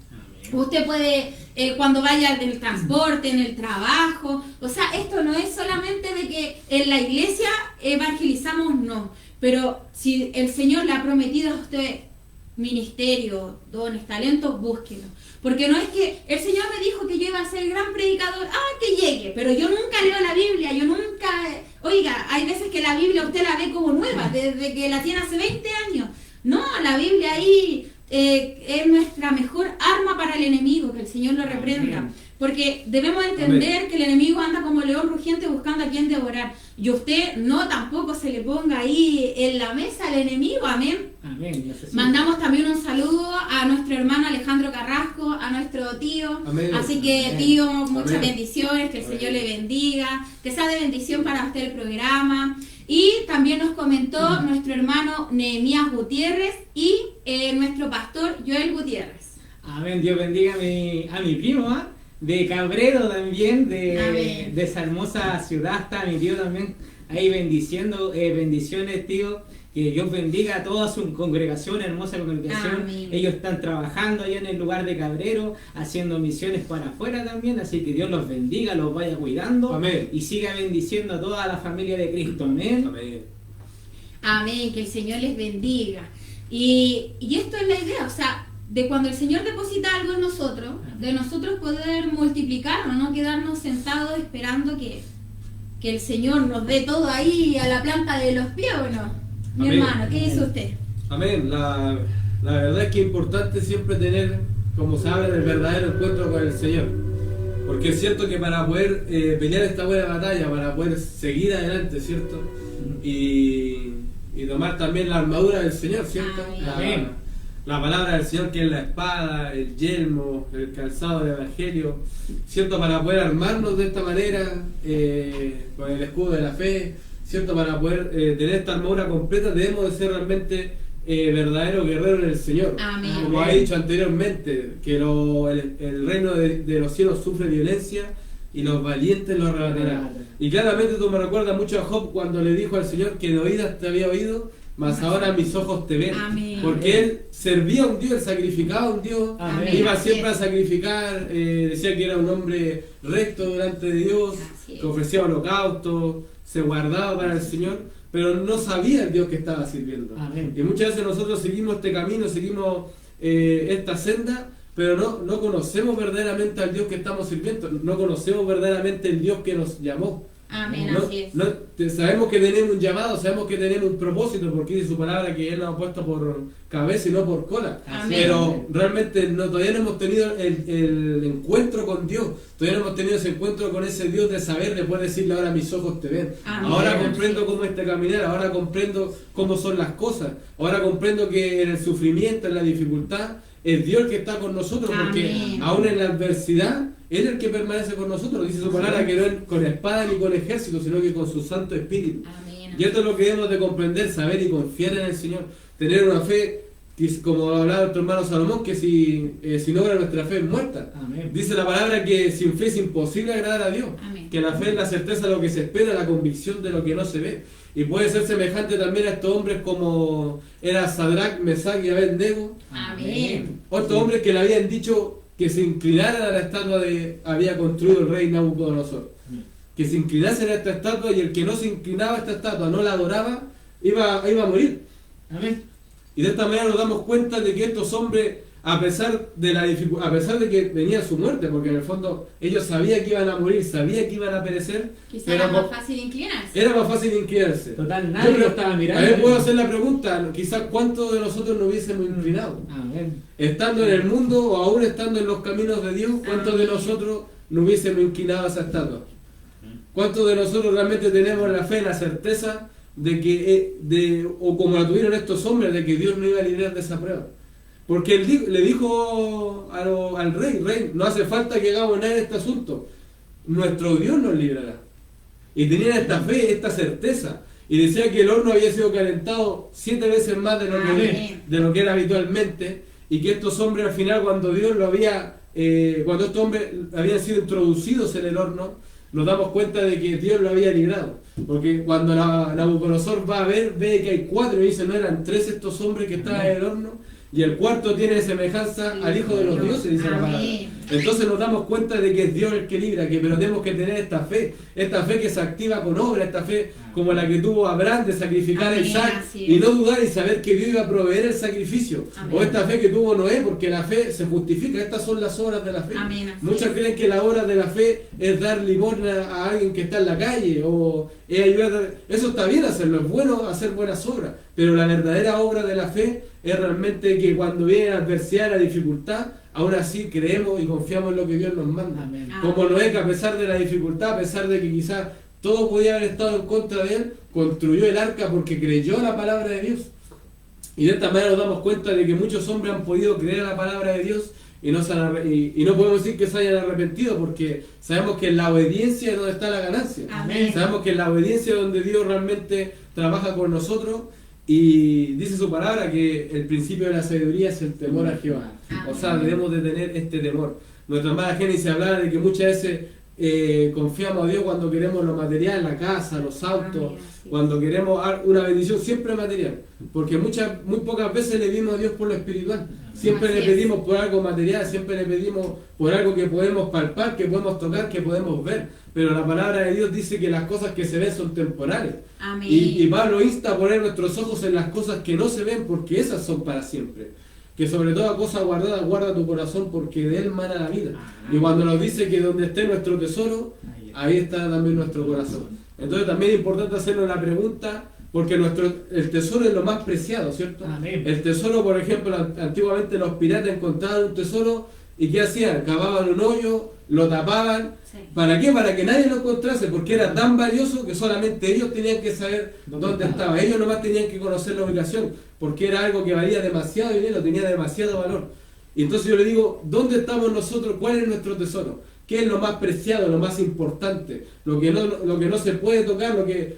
Speaker 1: usted puede cuando vaya en el transporte, en el trabajo. O sea, esto no es solamente de que en la iglesia evangelizamos, no. Pero si el Señor le ha prometido a usted ministerio, dones, talentos, búsquelo. Porque no es que el Señor me dijo que yo iba a ser gran predicador, que llegue, pero yo nunca leo la Biblia, yo nunca... Oiga, hay veces que la Biblia usted la ve como nueva, desde que la tiene hace 20 años. No, la Biblia ahí es nuestra mejor arma para el enemigo, que el Señor lo reprenda. Porque debemos entender que el enemigo anda como león rugiente buscando a quien devorar. Y usted no tampoco se le ponga ahí en la mesa al enemigo, amén.
Speaker 3: Amén.
Speaker 1: Mandamos también un saludo a nuestro hermano Alejandro Carrasco, a nuestro tío.
Speaker 2: Amén.
Speaker 1: Así que
Speaker 3: Amén.
Speaker 1: tío, muchas
Speaker 2: Amén.
Speaker 1: bendiciones, que el
Speaker 2: Amén.
Speaker 1: Señor le bendiga, que sea de bendición para usted el programa. Y también nos comentó nuestro hermano Nehemías Gutiérrez y nuestro pastor Joel Gutiérrez.
Speaker 3: Amén. Dios bendiga a mi primo, de Cabrero también,
Speaker 1: Amén.
Speaker 3: de esa hermosa ciudad. Está mi tío también ahí bendiciendo. Bendiciones, tío. Que Dios bendiga a toda su congregación, hermosa congregación.
Speaker 1: Amén.
Speaker 3: Ellos están trabajando allá en el lugar de Cabrero, haciendo misiones para afuera también. Así que Dios los bendiga, los vaya cuidando.
Speaker 2: Amén.
Speaker 3: Y siga bendiciendo a toda la familia de Cristo. Amén.
Speaker 2: Amén.
Speaker 1: Amén, que el Señor les bendiga. Y esto es la idea, o sea, de cuando el Señor deposita algo en nosotros, de nosotros poder multiplicarlo, no quedarnos sentados esperando que el Señor nos dé todo ahí a la planta de los pies, ¿o no? Mi
Speaker 2: Amén.
Speaker 1: hermano, ¿qué dice usted?
Speaker 2: Amén. La verdad es que es importante siempre tener, como se habla, el verdadero encuentro con el Señor. Porque es cierto que para poder pelear esta buena batalla, para poder seguir adelante, ¿cierto? Y tomar también la armadura del Señor, ¿cierto?
Speaker 1: Amén.
Speaker 2: La palabra del Señor, que es la espada, el yelmo, el calzado del Evangelio, ¿cierto? Para poder armarnos de esta manera, con el escudo de la fe, ¿cierto? Para poder tener esta armadura completa, debemos de ser realmente verdaderos guerreros en el Señor.
Speaker 1: Amén.
Speaker 2: Como ha dicho anteriormente, que el reino de los cielos sufre violencia y los valientes lo arrebatarán. Y claramente tú me recuerdas mucho a Job cuando le dijo al Señor que de oídas te había oído, mas ahora mis ojos te ven.
Speaker 1: Amén.
Speaker 2: Porque él servía a un Dios, él sacrificaba a un Dios,
Speaker 3: Amén.
Speaker 2: iba
Speaker 1: Así
Speaker 2: siempre
Speaker 1: es.
Speaker 2: a sacrificar, decía que era un hombre recto delante de Dios,
Speaker 1: Así es.
Speaker 2: que ofrecía holocausto, se guardaba para el Señor, pero no sabía el Dios que estaba sirviendo.
Speaker 3: Amén.
Speaker 2: Y muchas veces nosotros seguimos este camino, seguimos esta senda, pero no conocemos verdaderamente al Dios que estamos sirviendo, no conocemos verdaderamente el Dios que nos llamó.
Speaker 1: Amén,
Speaker 2: No,
Speaker 1: así es.
Speaker 2: sabemos que tenemos un llamado, sabemos que tenemos un propósito, porque dice su palabra que Él nos ha puesto por cabeza y no por cola.
Speaker 1: Amén.
Speaker 2: Pero realmente todavía no hemos tenido el encuentro con Dios, todavía no hemos tenido ese encuentro con ese Dios de saber, de poder decirle ahora mis ojos te ven.
Speaker 1: Amén.
Speaker 2: Ahora comprendo cómo es este caminar, ahora comprendo cómo son las cosas, ahora comprendo que en el sufrimiento, en la dificultad, es Dios el que está con nosotros, porque
Speaker 1: Amén.
Speaker 2: aún en la adversidad, Él es el que permanece con nosotros. Dice su palabra que no es con espada ni con ejército, sino que con su Santo Espíritu.
Speaker 1: Amén.
Speaker 2: Y esto es lo que debemos de comprender, saber y confiar en el Señor. Tener una fe, que, como hablaba nuestro hermano Salomón, que si no obra nuestra fe es muerta.
Speaker 3: Amén.
Speaker 2: Dice la palabra que sin fe es imposible agradar a Dios.
Speaker 1: Amén.
Speaker 2: Que la fe es la certeza de lo que se espera, la convicción de lo que no se ve. Y puede ser semejante también a estos hombres como era Sadrach, Mesach y Abednego.
Speaker 1: Amén.
Speaker 2: Otros hombres que le habían dicho que se inclinaran a la estatua que había construido el rey Nabucodonosor. Que se inclinasen a esta estatua, y el que no se inclinaba a esta estatua, no la adoraba, iba a morir.
Speaker 3: Amén.
Speaker 2: Y de esta manera nos damos cuenta de que estos hombres, a pesar de la a pesar de que venía su muerte, porque en el fondo ellos sabían que iban a morir, sabían que iban a perecer,
Speaker 1: Quizá era más fácil inclinarse.
Speaker 2: Era más fácil inclinarse.
Speaker 3: Total, nadie lo estaba mirando.
Speaker 2: A ver, puedo hacer la pregunta, quizás cuántos de nosotros nos hubiésemos inclinado.
Speaker 3: Amén.
Speaker 2: Estando en el mundo o aún estando en los caminos de Dios, ¿cuántos de nosotros nos hubiésemos inclinado a esa estatua? ¿Cuántos de nosotros realmente tenemos la fe, la certeza de que, o como la tuvieron estos hombres, de que Dios no iba a librar de esa prueba? Porque él le dijo al rey, no hace falta que hagamos nada en este asunto, nuestro Dios nos librará. Y tenían esta fe, esta certeza. Y decía que el horno había sido calentado 7 veces más de lo que era habitualmente, y que estos hombres al final, cuando Dios cuando estos hombres habían sido introducidos en el horno, nos damos cuenta de que Dios lo había librado. Porque cuando Nabucodonosor va a ver, ve que hay 4 y dice, no eran 3 estos hombres que estaban en el horno, y el cuarto tiene semejanza al Hijo de los Dioses, dice la palabra. Entonces nos damos cuenta de que es Dios el que libra, pero tenemos que tener esta fe que se activa con obra, esta fe como la que tuvo Abraham de sacrificar a Isaac y no dudar y saber que Dios iba a proveer el sacrificio. O esta fe que tuvo Noé, porque la fe se justifica. Estas son las obras de la fe. Muchas creen que la obra de la fe es dar limosna a alguien que está en la calle o es ayudar. Eso está bien hacerlo, es bueno hacer buenas obras, pero la verdadera obra de la fe es realmente que cuando viene la adversidad, la dificultad, aún así creemos y confiamos en lo que Dios nos manda.
Speaker 3: Amén.
Speaker 2: Como Noé, que a pesar de la dificultad, a pesar de que quizás todo podía haber estado en contra de él, construyó el arca porque creyó la palabra de Dios. Y de esta manera nos damos cuenta de que muchos hombres han podido creer la palabra de Dios y no podemos decir que se hayan arrepentido, porque sabemos que en la obediencia es donde está la ganancia.
Speaker 1: Amén.
Speaker 2: Sabemos que en la obediencia es donde Dios realmente trabaja con nosotros. Y dice su palabra que el principio de la sabiduría es el temor a Jehová. O sea, debemos de tener este temor. Nuestra hermana Génesis hablaba de que muchas veces confiamos a Dios cuando queremos lo material, la casa, los autos, cuando queremos una bendición siempre material. Porque muy pocas veces le pedimos a Dios por lo espiritual. Siempre le pedimos por algo material, siempre le pedimos por algo que podemos palpar, que podemos tocar, que podemos ver. Pero la palabra de Dios dice que las cosas que se ven son temporales.
Speaker 1: Amén.
Speaker 2: Y Pablo insta a poner nuestros ojos en las cosas que no se ven, porque esas son para siempre. Que sobre toda cosa guardada, guarda tu corazón, porque de él mana la vida. Y cuando nos dice que donde esté nuestro tesoro, ahí está también nuestro corazón. Entonces también es importante hacernos la pregunta, porque el tesoro es lo más preciado, ¿cierto?
Speaker 3: Amén.
Speaker 2: El tesoro, por ejemplo, antiguamente los piratas encontraban un tesoro y ¿qué hacían? Cavaban un hoyo, lo tapaban. ¿Para qué? Para que nadie lo encontrase, porque era tan valioso que solamente ellos tenían que saber dónde estaba. Ellos nomás tenían que conocer la ubicación, porque era algo que valía demasiado dinero, tenía demasiado valor. Y entonces yo le digo, ¿dónde estamos nosotros? ¿Cuál es nuestro tesoro? ¿Qué es lo más preciado, lo más importante? Lo que no se puede tocar,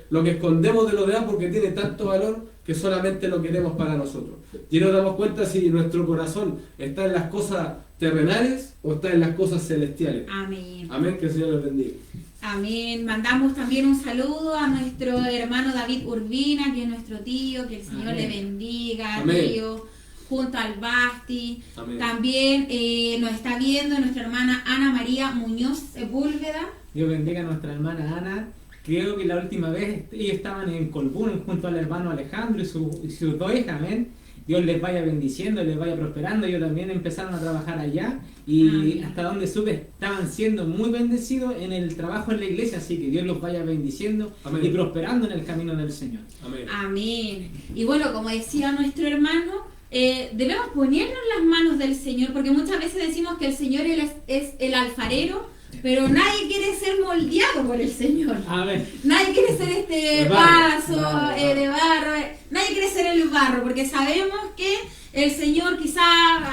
Speaker 2: lo que escondemos de los demás porque tiene tanto valor que solamente lo queremos para nosotros. Y nos damos cuenta si nuestro corazón está en las cosas terrenales o está en las cosas celestiales.
Speaker 1: Amén.
Speaker 2: Amén, que el Señor los bendiga.
Speaker 1: Amén. Mandamos también un saludo a nuestro hermano David Urbina, que es nuestro tío, que el Señor le bendiga,
Speaker 2: Amén.
Speaker 1: tío, junto al Basti.
Speaker 2: Amén.
Speaker 1: También nos está viendo nuestra hermana Ana María Muñoz Sepúlveda.
Speaker 3: Dios bendiga a nuestra hermana Ana. Creo que la última vez ellos estaban en Colbún junto al hermano Alejandro y sus 2 hijas, amén. Dios les vaya bendiciendo, les vaya prosperando. Ellos también empezaron a trabajar allá y
Speaker 1: amén.
Speaker 3: Hasta donde supe estaban siendo muy bendecidos en el trabajo en la iglesia, así que Dios los vaya bendiciendo amén. Y prosperando en el camino del Señor.
Speaker 1: Amén. Amén. Y bueno, como decía nuestro hermano, debemos ponernos en las manos del Señor, porque muchas veces decimos que el Señor es el alfarero, pero nadie quiere ser moldeado por el Señor.
Speaker 3: Amén.
Speaker 1: Nadie quiere ser este vaso de barro. Nadie quiere ser el barro, porque sabemos que el Señor quizá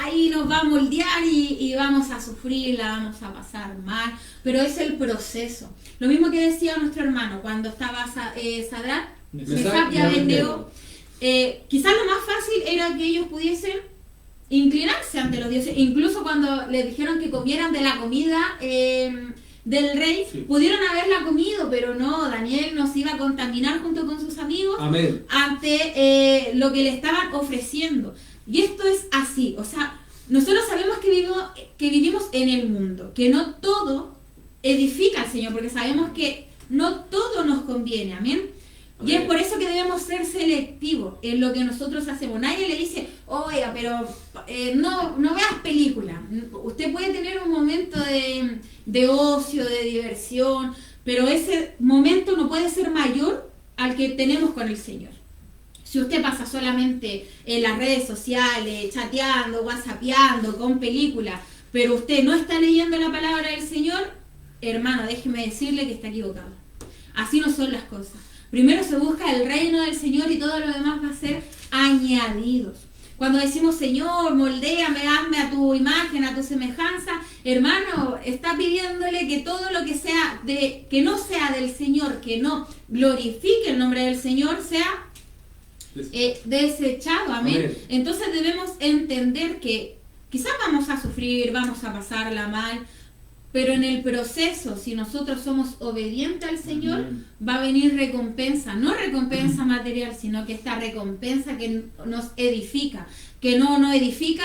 Speaker 1: ahí nos va a moldear y vamos a sufrir, la vamos a pasar mal, pero es el proceso. Lo mismo que decía nuestro hermano cuando estaba Sadrach, Mesach y Abednego. Quizás lo más fácil era que ellos pudiesen inclinarse ante los dioses. Incluso cuando les dijeron que comieran de la comida del rey, sí, pudieron haberla comido, pero no, Daniel nos iba a contaminar junto con sus amigos.
Speaker 2: Amén.
Speaker 1: Ante lo que le estaban ofreciendo. Y esto es así, o sea, nosotros sabemos que vivimos en el mundo, que no todo edifica al Señor, porque sabemos que no todo nos conviene, amén. Y es por eso que debemos ser selectivos en lo que nosotros hacemos. Nadie le dice, oiga, pero no veas películas. Usted puede tener un momento de ocio, de diversión, pero ese momento no puede ser mayor al que tenemos con el Señor. Si usted pasa solamente en las redes sociales, chateando, whatsappeando, con películas, pero usted no está leyendo la palabra del Señor, hermano, déjeme decirle que está equivocado. Así no son las cosas. Primero se busca el reino del Señor y todo lo demás va a ser añadidos. Cuando decimos, Señor, moldéame, hazme a tu imagen, a tu semejanza, hermano, está pidiéndole que todo lo que sea que no sea del Señor, que no glorifique el nombre del Señor, sea desechado. Amén. Entonces debemos entender que quizás vamos a sufrir, vamos a pasarla mal, pero en el proceso, si nosotros somos obedientes al Señor, va a venir recompensa, no recompensa material, sino que esta recompensa que nos edifica, que no edifica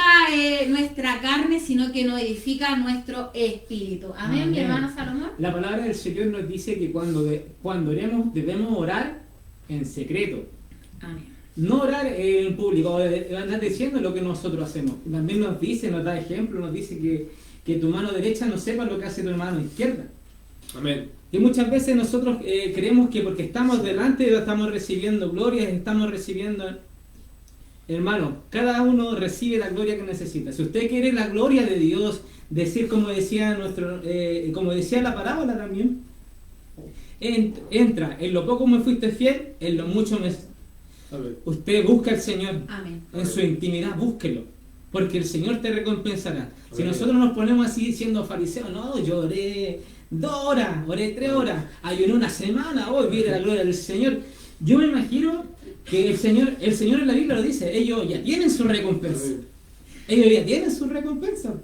Speaker 1: nuestra carne, sino que nos edifica nuestro espíritu. Amén, mi hermano Salomón.
Speaker 3: La palabra del Señor nos dice que cuando oremos debemos orar en secreto.
Speaker 1: Amén.
Speaker 3: No orar en público, andar diciendo lo que nosotros hacemos. También nos dice, nos da ejemplo, nos dice que tu mano derecha no sepa lo que hace tu mano izquierda.
Speaker 2: Amén.
Speaker 3: Y muchas veces nosotros creemos que porque estamos delante estamos recibiendo glorias, estamos recibiendo... Hermano, cada uno recibe la gloria que necesita. Si usted quiere la gloria de Dios, decir como decía como decía la parábola también, entra, en lo poco me fuiste fiel, en lo mucho me...
Speaker 2: Amén.
Speaker 3: Usted busca al Señor.
Speaker 1: Amén.
Speaker 3: En su intimidad, búsquelo, porque el Señor te recompensará.
Speaker 2: Amén.
Speaker 3: Si nosotros nos ponemos así siendo fariseos, no, yo oré 2 horas, oré 3 horas, ayuné una semana, hoy viene la gloria del Señor. Yo me imagino que el Señor en la Biblia lo dice, ellos ya tienen su recompensa.
Speaker 2: Amén.
Speaker 3: Ellos ya tienen su recompensa,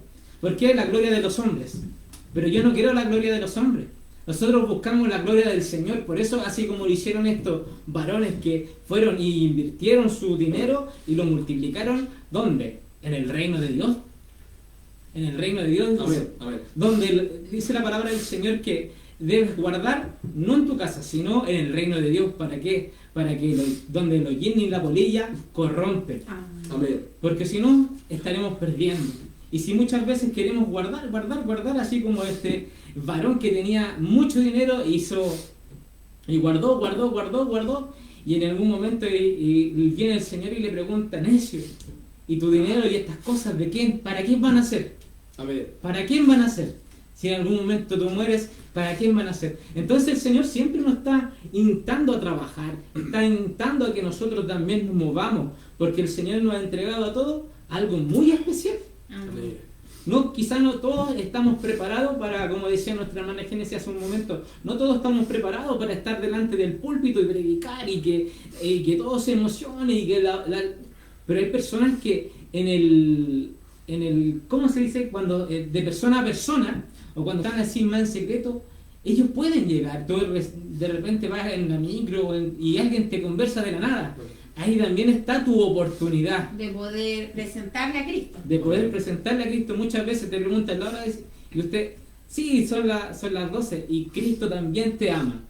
Speaker 3: porque es la gloria de los hombres. Pero yo no quiero la gloria de los hombres. Nosotros buscamos la gloria del Señor. Por eso, así como lo hicieron estos varones que fueron y invirtieron su dinero y lo multiplicaron, ¿dónde? En el reino de Dios. En el reino de Dios.
Speaker 2: Amén. Amén.
Speaker 3: Donde dice la palabra del Señor que debes guardar, no en tu casa, sino en el reino de Dios. ¿Para qué? Para que donde lo llenen y la polilla corrompe.
Speaker 2: Amén.
Speaker 3: Porque si no, estaremos perdiendo. Y si muchas veces queremos guardar, así como este varón que tenía mucho dinero y guardó, y en algún momento y viene el Señor y le pregunta, necio, ¿y tu dinero y estas cosas de quién? ¿Para quién van a ser?
Speaker 2: Amén.
Speaker 3: ¿Para quién van a ser? Si en algún momento tú mueres, ¿para quién van a ser? Entonces el Señor siempre nos está instando a trabajar, está instando a que nosotros también nos movamos, porque el Señor nos ha entregado a todos algo muy especial.
Speaker 2: Amén.
Speaker 3: No, quizás no todos estamos preparados para, como decía nuestra hermana Génesis hace un momento, no todos estamos preparados para estar delante del púlpito y predicar y que todo se emocione y que pero hay personas que en el ¿cómo se dice? Cuando de persona a persona o cuando están así más en secreto, ellos pueden llegar. Tú de repente vas en la micro y alguien te conversa de la nada. Ahí también está tu oportunidad.
Speaker 1: De poder presentarle a Cristo.
Speaker 3: De poder presentarle a Cristo. Muchas veces te preguntan la hora y usted, sí, son las 12 y Cristo también te ama.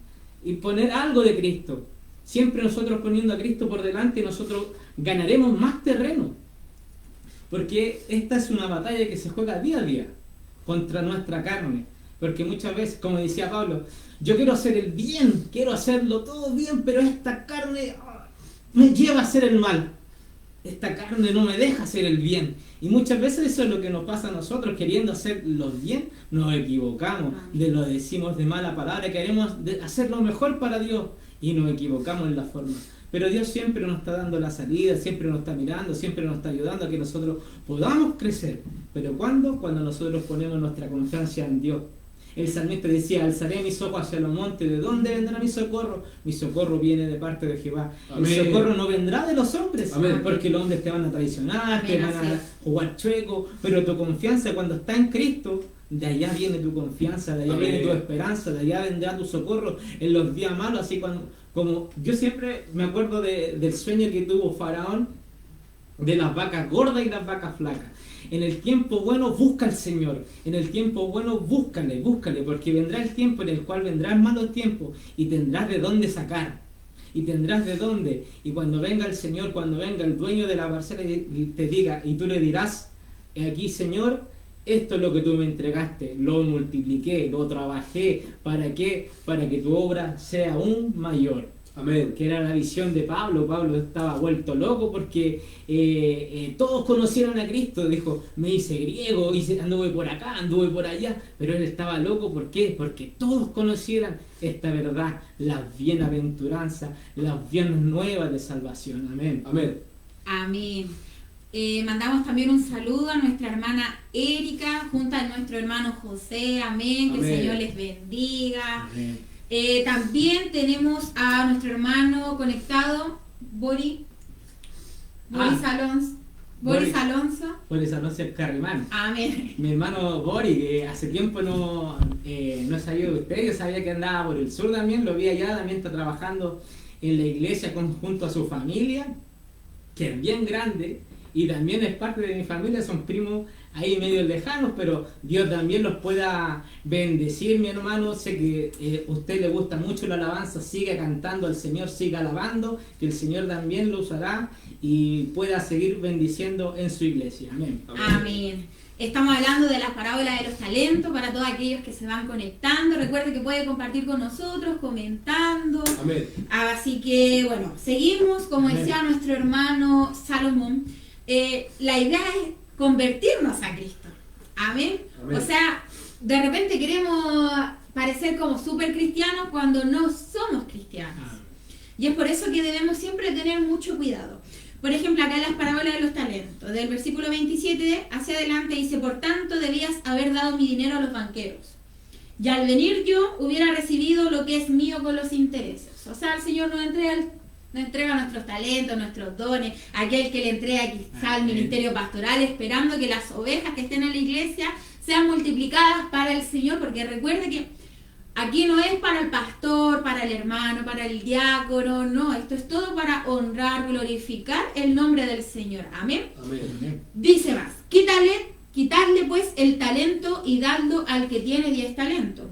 Speaker 3: Y poner algo de Cristo. Siempre nosotros poniendo a Cristo por delante, nosotros ganaremos más terreno. Porque esta es una batalla que se juega día a día contra nuestra carne. Porque muchas veces, como decía Pablo, yo quiero hacer el bien, quiero hacerlo todo bien, pero esta carne me lleva a hacer el mal. Esta carne no me deja hacer el bien. Y muchas veces eso es lo que nos pasa a nosotros, queriendo hacer lo bien, nos equivocamos, lo decimos de mala palabra, queremos hacer lo mejor para Dios y nos equivocamos en la forma. Pero Dios siempre nos está dando la salida, siempre nos está mirando, siempre nos está ayudando a que nosotros podamos crecer. ¿Pero cuándo? Cuando nosotros ponemos nuestra confianza en Dios. El salmista decía, alzaré mis ojos hacia los montes, ¿de dónde vendrá mi socorro? Mi socorro viene de parte de Jehová.
Speaker 2: Amén.
Speaker 3: El socorro no vendrá de los hombres,
Speaker 2: Amén.
Speaker 3: porque los hombres te van a traicionar, te van a jugar chueco, pero tu confianza cuando está en Cristo, de allá viene tu confianza, de allá
Speaker 2: Amén.
Speaker 3: viene tu esperanza, de allá vendrá tu socorro en los días malos, así como yo siempre me acuerdo del sueño que tuvo Faraón, de las vacas gordas y las vacas flacas. En el tiempo bueno busca al Señor, en el tiempo bueno búscale, porque vendrá el tiempo en el cual vendrán malos tiempos y tendrás de dónde sacar. y tendrás de dónde. Y cuando venga el Señor, cuando venga el dueño de la parcela y te diga, y tú le dirás, aquí Señor, esto es lo que tú me entregaste, lo multipliqué, lo trabajé, ¿para qué? Para que tu obra sea aún mayor.
Speaker 2: Amén.
Speaker 3: Que era la visión de Pablo. Pablo estaba vuelto loco porque todos conocieron a Cristo. Dijo, me hice griego, anduve por acá, anduve por allá, pero él estaba loco. ¿Por qué? Porque todos conocieran esta verdad, las bienaventuranzas, las bienes nuevas de salvación. Amén.
Speaker 2: Amén.
Speaker 1: Amén. Mandamos también un saludo a nuestra hermana Erika, junto a nuestro hermano José. Amén. Que
Speaker 2: Amén.
Speaker 1: el Señor les bendiga.
Speaker 3: Amén.
Speaker 1: También tenemos a nuestro hermano conectado, Boris Alonso. Boris Alonso.
Speaker 3: Boris Alonso el Carrimán.
Speaker 1: Amén.
Speaker 3: Mi hermano Boris, que hace tiempo no sabía de usted. Yo sabía que andaba por el sur también, lo vi allá, también está trabajando en la iglesia junto a su familia, que es bien grande, y también es parte de mi familia, son primos ahí medio lejanos, pero Dios también los pueda bendecir, mi hermano. Sé que a usted le gusta mucho la alabanza, siga cantando al Señor, siga alabando, que el Señor también lo usará y pueda seguir bendiciendo en su iglesia. Amén.
Speaker 1: Amén. Estamos hablando de las parábolas de los talentos para todos aquellos que se van conectando. Recuerde que puede compartir con nosotros, comentando.
Speaker 2: Amén.
Speaker 1: Así que, bueno, seguimos, como decía nuestro hermano Salomón. La idea es convertirnos a Cristo. Amén.
Speaker 2: Amén.
Speaker 1: O sea, de repente queremos parecer como súper cristianos cuando no somos cristianos. Y es por eso que debemos siempre tener mucho cuidado. Por ejemplo, acá en las parábolas de los talentos, del versículo 27 hacia adelante dice, por tanto debías haber dado mi dinero a los banqueros, y al venir yo hubiera recibido lo que es mío con los intereses. O sea, el Señor nos entrega nuestros talentos, nuestros dones, aquel que le entrega quizá al ministerio pastoral, esperando que las ovejas que estén en la iglesia sean multiplicadas para el Señor, porque recuerde que aquí no es para el pastor, para el hermano, para el diácono, no, esto es todo para honrar, glorificar el nombre del Señor. Amén.
Speaker 2: Amén.
Speaker 1: Dice más, quitarle pues el talento y dadlo al que tiene 10 talentos,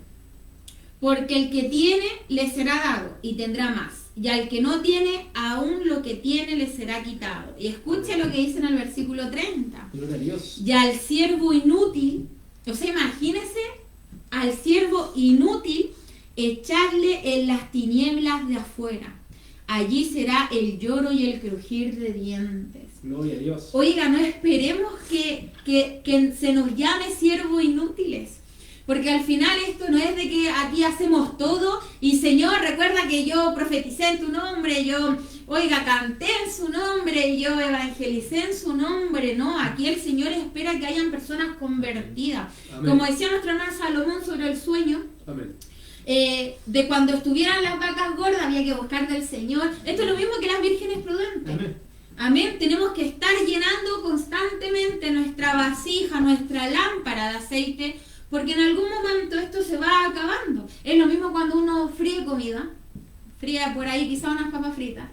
Speaker 1: porque el que tiene le será dado y tendrá más, y al que no tiene, aún lo que tiene le será quitado. Y escuche lo que dice en el versículo 30.
Speaker 3: Gloria a Dios.
Speaker 1: Y al siervo inútil, o sea, imagínese al siervo inútil echarle en las tinieblas de afuera. Allí será el lloro y el crujir de dientes.
Speaker 3: Gloria a Dios.
Speaker 1: Oiga, no esperemos que se nos llame siervos inútiles. Porque al final esto no es de que aquí hacemos todo y Señor, recuerda que yo profeticé en tu nombre, yo, oiga, canté en su nombre, yo evangelicé en su nombre. No, aquí el Señor espera que hayan personas convertidas.
Speaker 2: Amén.
Speaker 1: Como decía nuestro hermano Salomón sobre el sueño,
Speaker 2: Amén.
Speaker 1: de cuando estuvieran las vacas gordas había que buscar del Señor. Esto es lo mismo que las vírgenes prudentes.
Speaker 3: Amén.
Speaker 1: Amén. Tenemos que estar llenando constantemente nuestra vasija, nuestra lámpara de aceite, porque en algún momento esto se va acabando. Es lo mismo cuando uno fríe comida, fría por ahí quizá unas papas fritas.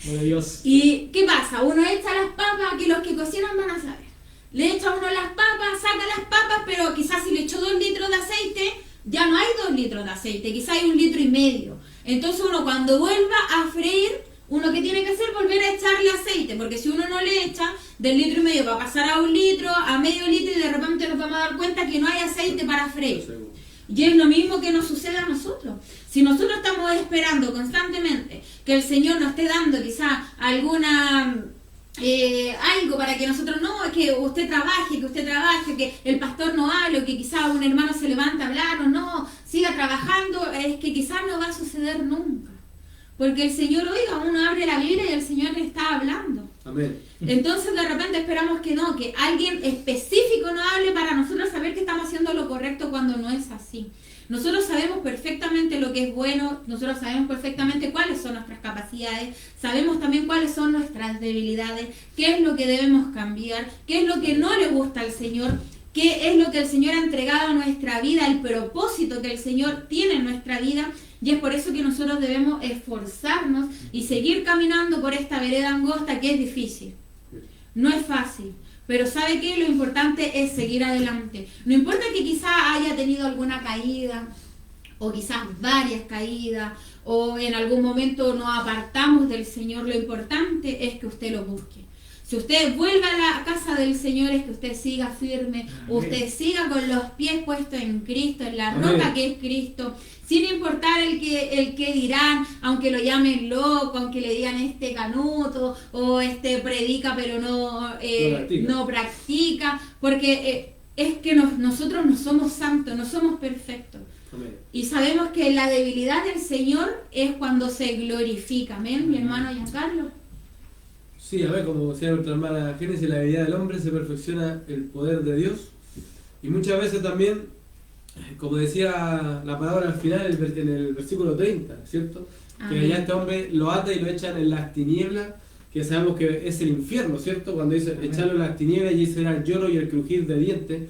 Speaker 3: Gloria a Dios.
Speaker 1: ¿Y qué pasa? Uno echa las papas, que los que cocinan van a saber. Le echa uno las papas, saca las papas, pero quizás si le echó 2 litros de aceite, ya no hay 2 litros de aceite, quizás hay 1,5 litros. Entonces uno cuando vuelva a freír, uno que tiene que hacer es volver a echarle aceite, porque si uno no le echa del 1,5 litros va a pasar a 1 litro, a medio litro y de repente nos vamos a dar cuenta que no hay aceite para freír. Y es lo mismo que nos sucede a nosotros. Si nosotros estamos esperando constantemente que el Señor nos esté dando quizá alguna algo para que nosotros no, que usted trabaje, que el pastor no hable, o que quizá un hermano se levante a hablar o no, siga trabajando, es que quizás no va a suceder nunca. Porque el Señor, oiga, uno abre la Biblia y el Señor le está hablando.
Speaker 2: Amén.
Speaker 1: Entonces de repente esperamos que no, que alguien específico nos hable para nosotros saber que estamos haciendo lo correcto cuando no es así. Nosotros sabemos perfectamente lo que es bueno, nosotros sabemos perfectamente cuáles son nuestras capacidades, sabemos también cuáles son nuestras debilidades, qué es lo que debemos cambiar, qué es lo que no le gusta al Señor, qué es lo que el Señor ha entregado a nuestra vida, el propósito que el Señor tiene en nuestra vida. Y es por eso que nosotros debemos esforzarnos y seguir caminando por esta vereda angosta que es difícil. No es fácil, pero ¿sabe qué? Lo importante es seguir adelante. No importa que quizás haya tenido alguna caída, o quizás varias caídas, o en algún momento nos apartamos del Señor, lo importante es que usted lo busque. Si usted vuelve a la casa del Señor, es que usted siga firme, usted siga con los pies puestos en Cristo, en la roca que es Cristo, sin importar el que dirán, aunque lo llamen loco, aunque le digan este canuto, o este predica pero no practica, porque es que nosotros no somos santos, no somos perfectos. Amén. Y sabemos que la debilidad del Señor es cuando se glorifica. Amén, mi hermano Giancarlo.
Speaker 2: Sí, a ver, como decía nuestra hermana Génesis, la debilidad del hombre se perfecciona el poder de Dios. Y muchas veces también, como decía la palabra al final, en el versículo 30, ¿cierto? Amén. Que ya este hombre lo ata y lo echan en las tinieblas, que sabemos que es el infierno, ¿cierto? Cuando dice echarlo en las tinieblas, y será el lloro y el crujir de dientes.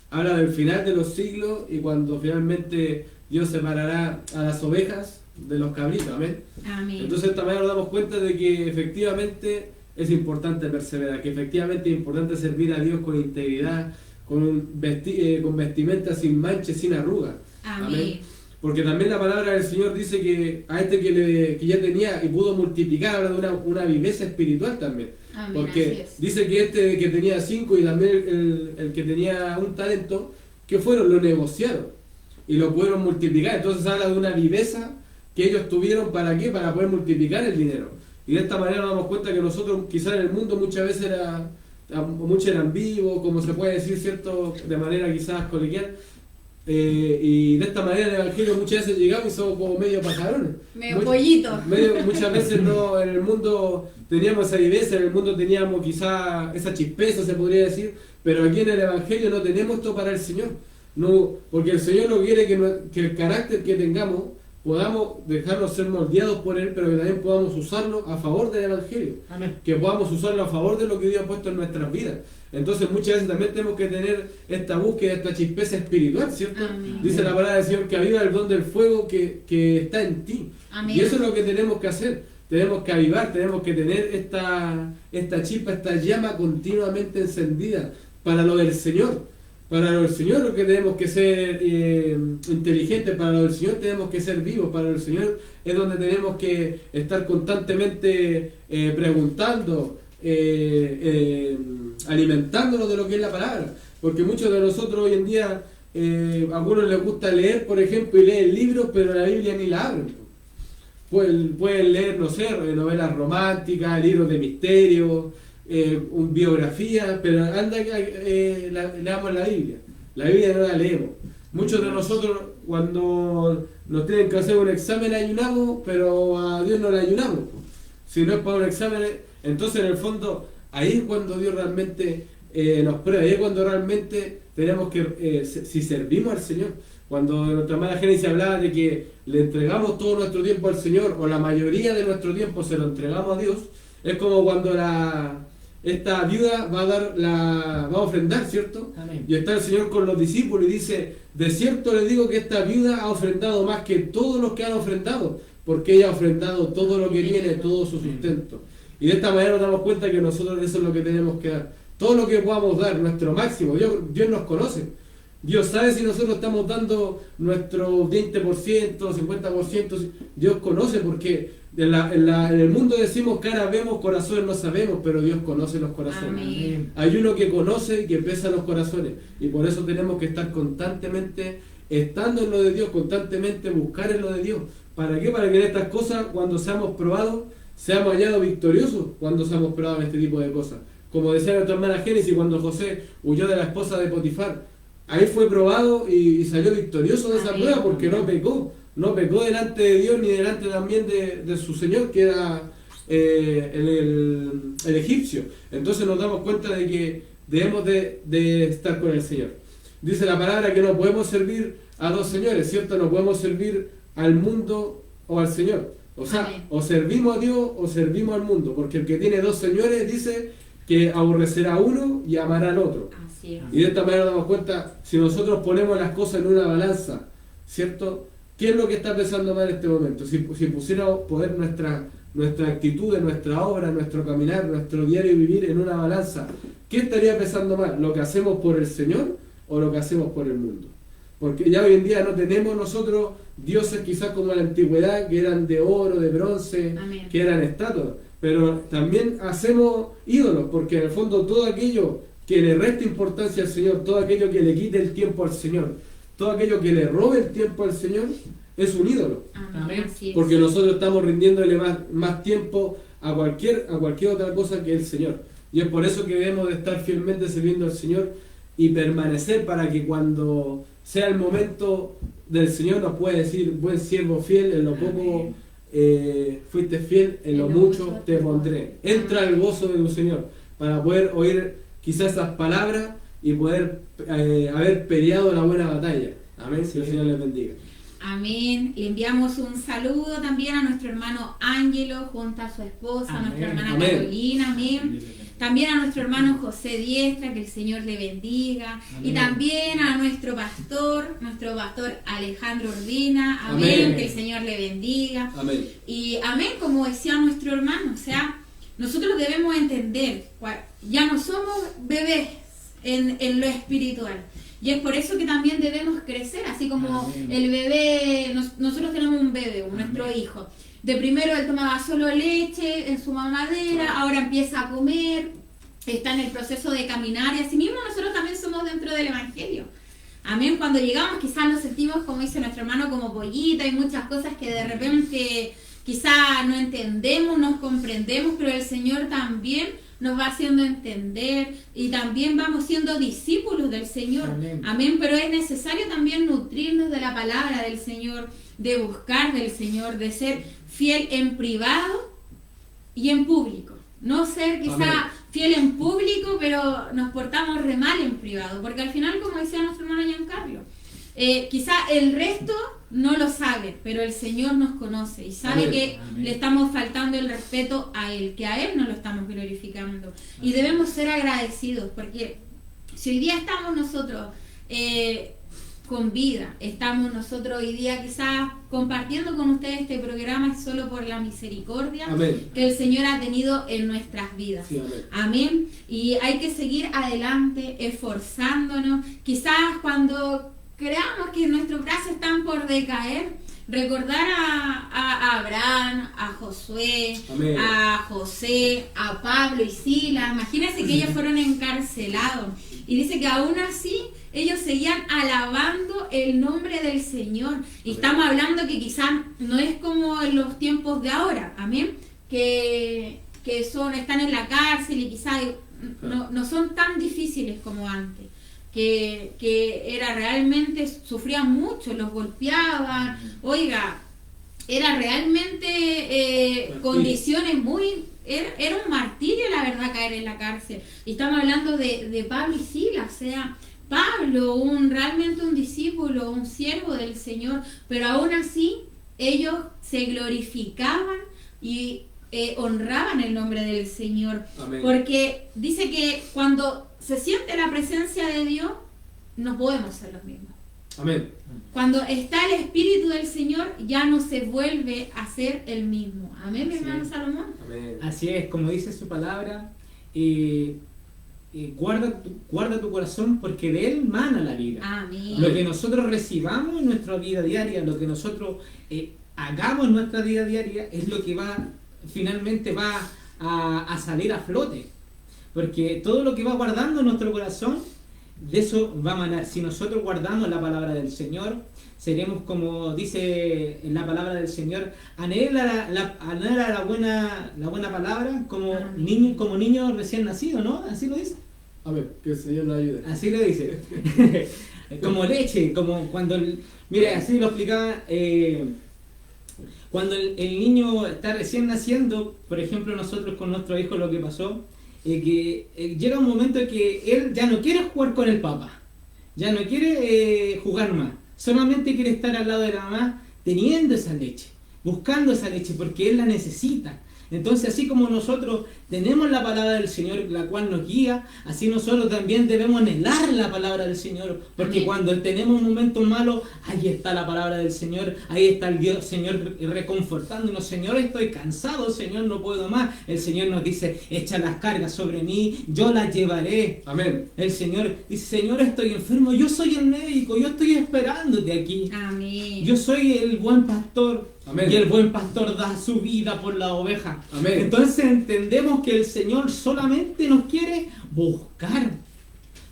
Speaker 2: Habla del final de los siglos y cuando finalmente Dios separará a las ovejas de los cabritos. Amén. Amén. Entonces de esta manera nos damos cuenta de que efectivamente es importante perseverar, que efectivamente es importante servir a Dios con integridad, con vestimenta sin mancha, sin arruga. Amén. Amén. Porque también la palabra del Señor dice que a este que ya tenía y pudo multiplicar, habla de una viveza espiritual también. Amén. Porque dice que este que tenía 5 y también el que tenía un talento, que fueron, lo negociaron y lo pudieron multiplicar. Entonces habla de una viveza que ellos tuvieron, ¿para qué? Para poder multiplicar el dinero. Y de esta manera nos damos cuenta que nosotros quizás en el mundo muchas veces muchos eran vivos, como se puede decir, ¿cierto? De manera quizás colegial. Y de esta manera el Evangelio muchas veces llegamos y somos como medio pajarones.
Speaker 1: Medio pollito.
Speaker 2: Muchas veces no, en el mundo teníamos esa viveza, en el mundo teníamos quizás esa chispeza, se podría decir, pero aquí en el Evangelio no tenemos esto para el Señor. No, porque el Señor no quiere que el carácter que tengamos podamos dejarnos ser moldeados por Él, pero que también podamos usarlo a favor del Evangelio. Amén. Que podamos usarlo a favor de lo que Dios ha puesto en nuestras vidas. Entonces muchas veces también tenemos que tener esta búsqueda, esta chispeza espiritual, ¿cierto? Amén. Dice la palabra del Señor que aviva el don del fuego que está en ti. Amén. Y eso es lo que tenemos que hacer. Tenemos que avivar, tenemos que tener esta chispa, esta llama continuamente encendida para lo del Señor. Para lo del Señor lo que tenemos que ser inteligentes, para lo del Señor tenemos que ser vivos, para lo del Señor es donde tenemos que estar constantemente preguntando, alimentándonos de lo que es la palabra. Porque muchos de nosotros hoy en día, a algunos les gusta leer, por ejemplo, y leen libros, pero la Biblia ni la abren. Pueden leer, no sé, novelas románticas, libros de misterio, biografía, pero anda que leamos la Biblia. La Biblia no la leemos. Muchos de nosotros cuando nos tienen que hacer un examen ayunamos, pero a Dios no le ayunamos. Si no es para un examen, entonces en el fondo ahí es cuando Dios realmente nos prueba, ahí es cuando realmente tenemos que, si servimos al Señor. Cuando nuestra hermana Génesis hablaba de que le entregamos todo nuestro tiempo al Señor, o la mayoría de nuestro tiempo se lo entregamos a Dios, es como cuando esta viuda va a ofrendar, ¿cierto? Amén. Y está el Señor con los discípulos y dice, de cierto les digo que esta viuda ha ofrendado más que todos los que han ofrendado, porque ella ha ofrendado todo lo que tiene, todo su sustento. Y de esta manera nos damos cuenta que nosotros eso es lo que tenemos que dar. Todo lo que podamos dar, nuestro máximo. Dios nos conoce. Dios sabe si nosotros estamos dando nuestro 20%, 50%. Dios conoce, porque en el mundo decimos cara vemos, corazones no sabemos, pero Dios conoce los corazones. Amén. Hay uno que conoce y que pesa los corazones. Y por eso tenemos que estar constantemente estando en lo de Dios, constantemente buscar en lo de Dios. ¿Para qué? Para que en estas cosas, cuando seamos probados, seamos hallados victoriosos cuando seamos probados en este tipo de cosas. Como decía nuestra hermana Génesis, cuando José huyó de la esposa de Potifar, ahí fue probado y salió victorioso de esa prueba porque no pecó delante de Dios ni delante también de su Señor, que era el egipcio. Entonces nos damos cuenta de que debemos de estar con el Señor. Dice la palabra que no podemos servir a dos señores, ¿cierto? No podemos servir al mundo o al Señor. O sea, amén, o servimos a Dios o servimos al mundo, porque el que tiene dos señores dice que aborrecerá a uno y amará al otro. Así es. Y de esta manera nos damos cuenta, si nosotros ponemos las cosas en una balanza, ¿cierto? ¿Qué es lo que está pesando más en este momento? Si pusiéramos poner nuestra actitud, nuestra obra, nuestro caminar, nuestro diario vivir en una balanza, ¿qué estaría pesando más? ¿Lo que hacemos por el Señor o lo que hacemos por el mundo? Porque ya hoy en día no tenemos nosotros dioses quizás como en la antigüedad, que eran de oro, de bronce,
Speaker 1: Amén.
Speaker 2: que eran estatuas, pero también hacemos ídolos, porque en el fondo todo aquello que le resta importancia al Señor, todo aquello que le quite el tiempo al Señor, todo aquello que le robe el tiempo al Señor, es un ídolo.
Speaker 1: Amén. Así es.
Speaker 2: Porque nosotros estamos rindiéndole más tiempo a cualquier otra cosa que el Señor. Y es por eso que debemos de estar fielmente sirviendo al Señor y permanecer, para que cuando sea el momento del Señor nos pueda decir: buen siervo fiel, en lo poco fuiste fiel, en lo mucho te pondré. Entra al gozo de tu Señor, para poder oír quizás esas palabras y poder haber peleado la buena batalla. Amén. Si el Señor les bendiga.
Speaker 1: Amén. Le enviamos un saludo también a nuestro hermano Ángelo junto a su esposa, a nuestra hermana
Speaker 2: Amén.
Speaker 1: Carolina. Amén. También a nuestro hermano José Diestra, que el Señor le bendiga.
Speaker 3: Amén.
Speaker 1: Y también a nuestro pastor Alejandro Urbina. Amén.
Speaker 2: Amén.
Speaker 1: Que el Señor le bendiga.
Speaker 2: Amén.
Speaker 1: Y amén, como decía nuestro hermano, o sea, nosotros debemos entender, ya no somos bebés en lo espiritual. Y es por eso que también debemos crecer, así como
Speaker 3: Amén.
Speaker 1: el bebé, nosotros tenemos un bebé, nuestro hijo. De primero él tomaba solo leche en su mamadera, ahora empieza a comer, está en el proceso de caminar, y así mismo nosotros también somos dentro del Evangelio. Amén. Cuando llegamos quizás nos sentimos, como dice nuestro hermano, como pollita, y muchas cosas que de repente quizás no entendemos, no comprendemos, pero el Señor también nos va haciendo entender, y también vamos siendo discípulos del Señor.
Speaker 3: Amén.
Speaker 1: Amén. Pero es necesario también nutrirnos de la palabra del Señor, de buscar del Señor, de ser fiel en privado y en público. No ser quizá
Speaker 2: Amén.
Speaker 1: fiel en público, pero nos portamos re mal en privado, porque al final, como decía nuestro hermano Giancarlo, quizá el resto no lo sabe, pero el Señor nos conoce y sabe
Speaker 2: Amén.
Speaker 1: que
Speaker 3: Amén.
Speaker 1: le estamos faltando el respeto a Él, que a Él no lo estamos glorificando. Y debemos ser agradecidos, porque si hoy día estamos nosotros con vida, estamos nosotros hoy día quizás compartiendo con ustedes este programa, es solo por la misericordia
Speaker 2: Amén.
Speaker 1: que el Señor ha tenido en nuestras vidas.
Speaker 2: Sí, amén.
Speaker 1: Amén. Y hay que seguir adelante, esforzándonos. Quizás cuando creamos que nuestros brazos están por decaer, recordar a Abraham, a Josué,
Speaker 2: Amén.
Speaker 1: a José, a Pablo y Silas. Imagínense que ellos fueron encarcelados. Y dice que aún así ellos seguían alabando el nombre del Señor. Y estamos hablando que quizás no es como en los tiempos de ahora, amén, que están en la cárcel y quizás no son tan difíciles como antes. Que era realmente, sufrían mucho, los golpeaban, oiga, era realmente condiciones muy, era un martirio la verdad caer en la cárcel. Y estamos hablando de Pablo y Silas, o sea, Pablo, realmente un discípulo, un siervo del Señor, pero aún así ellos se glorificaban y honraban el nombre del Señor.
Speaker 2: Amén.
Speaker 1: Porque dice que cuando se siente la presencia de Dios, no podemos ser los mismos.
Speaker 2: Amén.
Speaker 1: Cuando está el Espíritu del Señor, ya no se vuelve a ser el mismo. Amén, mi
Speaker 3: Así
Speaker 1: hermano
Speaker 3: es.
Speaker 1: Salomón.
Speaker 2: Amén.
Speaker 3: Así es, como dice su palabra, guarda tu corazón, porque de él mana la vida.
Speaker 1: Amén.
Speaker 3: Lo que nosotros recibamos en nuestra vida diaria, lo que nosotros hagamos en nuestra vida diaria, es lo que finalmente va a salir a flote. Porque todo lo que va guardando en nuestro corazón, de eso va a manar. Si nosotros guardamos la palabra del Señor, seremos, como dice en la palabra del Señor, anhela la buena palabra como niño recién nacido, ¿no? Así lo dice.
Speaker 2: Amén. Que el Señor nos ayude.
Speaker 3: Así lo dice. Como leche, como cuando... Mire, así lo explicaba... cuando el niño está recién naciendo, por ejemplo, nosotros con nuestro hijo lo que pasó, que llega un momento en que él ya no quiere jugar con el papá, ya no quiere jugar más, solamente quiere estar al lado de la mamá teniendo esa leche, buscando esa leche, porque él la necesita. Entonces, así como nosotros tenemos la palabra del Señor, la cual nos guía, así nosotros también debemos anhelar la palabra del Señor, porque
Speaker 1: Amén.
Speaker 3: cuando tenemos momentos malos, ahí está la palabra del Señor, ahí está el Dios, Señor, reconfortándonos. Señor, estoy cansado, Señor, no puedo más. El Señor nos dice, echa las cargas sobre mí, yo las llevaré.
Speaker 2: Amén.
Speaker 3: El Señor dice, Señor, estoy enfermo, yo soy el médico, yo estoy esperándote aquí.
Speaker 1: Amén.
Speaker 3: Yo soy el buen pastor.
Speaker 2: Amén.
Speaker 3: Y el buen pastor da su vida por la oveja.
Speaker 2: Amén.
Speaker 3: Entonces entendemos que el Señor solamente nos quiere buscar.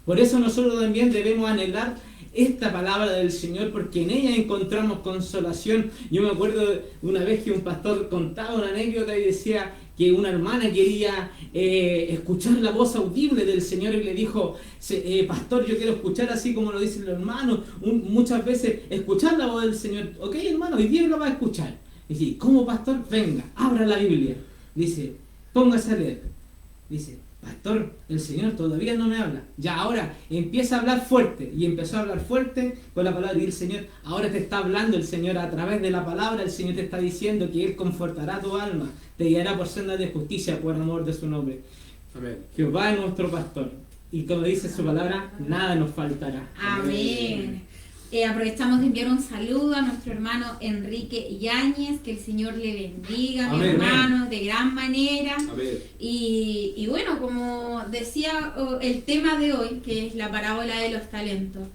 Speaker 3: Por eso nosotros también debemos anhelar esta palabra del Señor, porque en ella encontramos consolación. Yo me acuerdo de una vez que un pastor contaba una anécdota y decía que una hermana quería escuchar la voz audible del Señor y le dijo, pastor, yo quiero escuchar así como lo dicen los hermanos, muchas veces escuchar la voz del Señor. Ok, hermano, hoy día lo va a escuchar. Y dice, ¿cómo, pastor? Venga, abra la Biblia. Dice, póngase a leer. Dice, pastor, el Señor todavía no me habla. Ya, ahora empieza a hablar fuerte. Y empezó a hablar fuerte con la palabra. Y el Señor, ahora te está hablando el Señor a través de la palabra. El Señor te está diciendo que Él confortará tu alma, te guiará por sendas de justicia por amor de su nombre.
Speaker 2: Amén.
Speaker 3: Jehová es nuestro pastor. Y como dice su palabra, nada nos faltará.
Speaker 1: Amén. Aprovechamos de enviar un saludo a nuestro hermano Enrique Yáñez, que el Señor le bendiga, mi
Speaker 2: Amén.
Speaker 1: hermano, de gran manera.
Speaker 2: Amén.
Speaker 1: Y bueno, como decía el tema de hoy, que es la parábola de los talentos.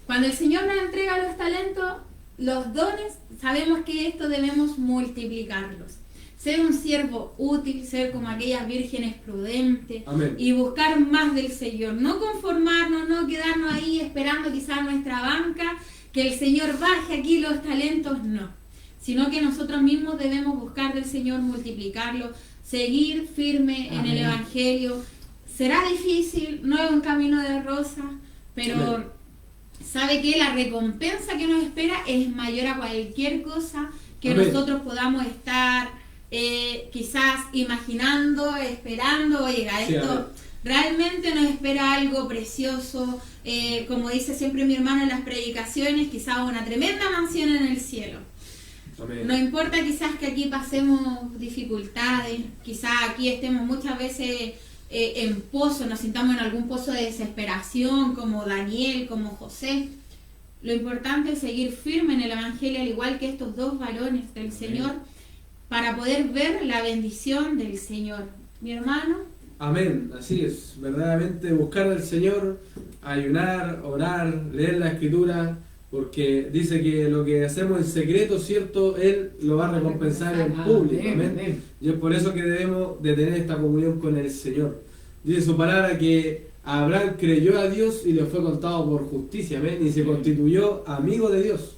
Speaker 1: Cuando el Señor nos entrega los talentos, los dones, sabemos que esto debemos multiplicarlos. Ser un siervo útil, ser como aquellas vírgenes prudentes.
Speaker 2: Amén.
Speaker 1: Y buscar más del Señor. No conformarnos, no quedarnos ahí esperando quizás nuestra banca, que el Señor baje aquí los talentos, no. Sino que nosotros mismos debemos buscar del Señor, multiplicarlo, seguir firme en el
Speaker 3: Amén.
Speaker 1: Evangelio. Será difícil, no es un camino de rosas, pero
Speaker 2: Amén.
Speaker 1: sabe que la recompensa que nos espera es mayor a cualquier cosa que
Speaker 2: Amén.
Speaker 1: nosotros podamos estar quizás imaginando, esperando. Oiga,
Speaker 2: Sí,
Speaker 1: esto
Speaker 2: amén.
Speaker 1: realmente nos espera algo precioso, como dice siempre mi hermano en las predicaciones, quizás una tremenda mansión en el cielo.
Speaker 2: Amén.
Speaker 1: No importa quizás que aquí pasemos dificultades, quizás aquí estemos muchas veces en pozo, nos sintamos en algún pozo de desesperación, como Daniel, como José. Lo importante es seguir firme en el Evangelio, al igual que estos dos varones del Señor, para poder ver la bendición del Señor. Mi hermano.
Speaker 2: Amén, así es, verdaderamente buscar al Señor, ayunar, orar, leer la Escritura, porque dice que lo que hacemos en secreto, cierto, Él lo va a recompensar en público. Amén. Y es por eso que debemos de tener esta comunión con el Señor. Dice su palabra que Abraham creyó a Dios y le fue contado por justicia, amén, y se constituyó amigo de Dios.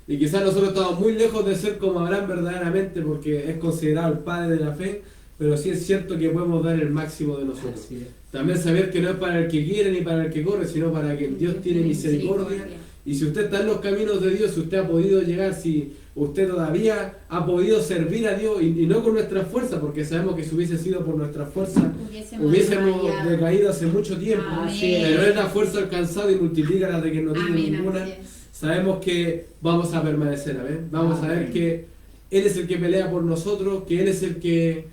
Speaker 2: Y quizás nosotros estamos muy lejos de ser como Abraham verdaderamente, porque es considerado el padre de la fe, pero sí es cierto que podemos dar el máximo de nosotros.
Speaker 3: Así es.
Speaker 2: También saber que no es para el que quiere ni para el que corre, sino para que Dios tiene misericordia. Y si usted está en los caminos de Dios, si usted ha podido llegar, si usted todavía ha podido servir a Dios, y no con nuestra fuerza, porque sabemos que si hubiese sido por nuestra fuerza, hubiésemos decaído hace mucho tiempo.
Speaker 1: Amén.
Speaker 2: Pero es la fuerza alcanzada y multiplica la de que no tiene
Speaker 1: Amén,
Speaker 2: ninguna.
Speaker 1: así es.
Speaker 2: Sabemos que vamos a permanecer, amén. Vamos a ver
Speaker 3: Amén.
Speaker 2: que Él es el que pelea por nosotros, que Él es el que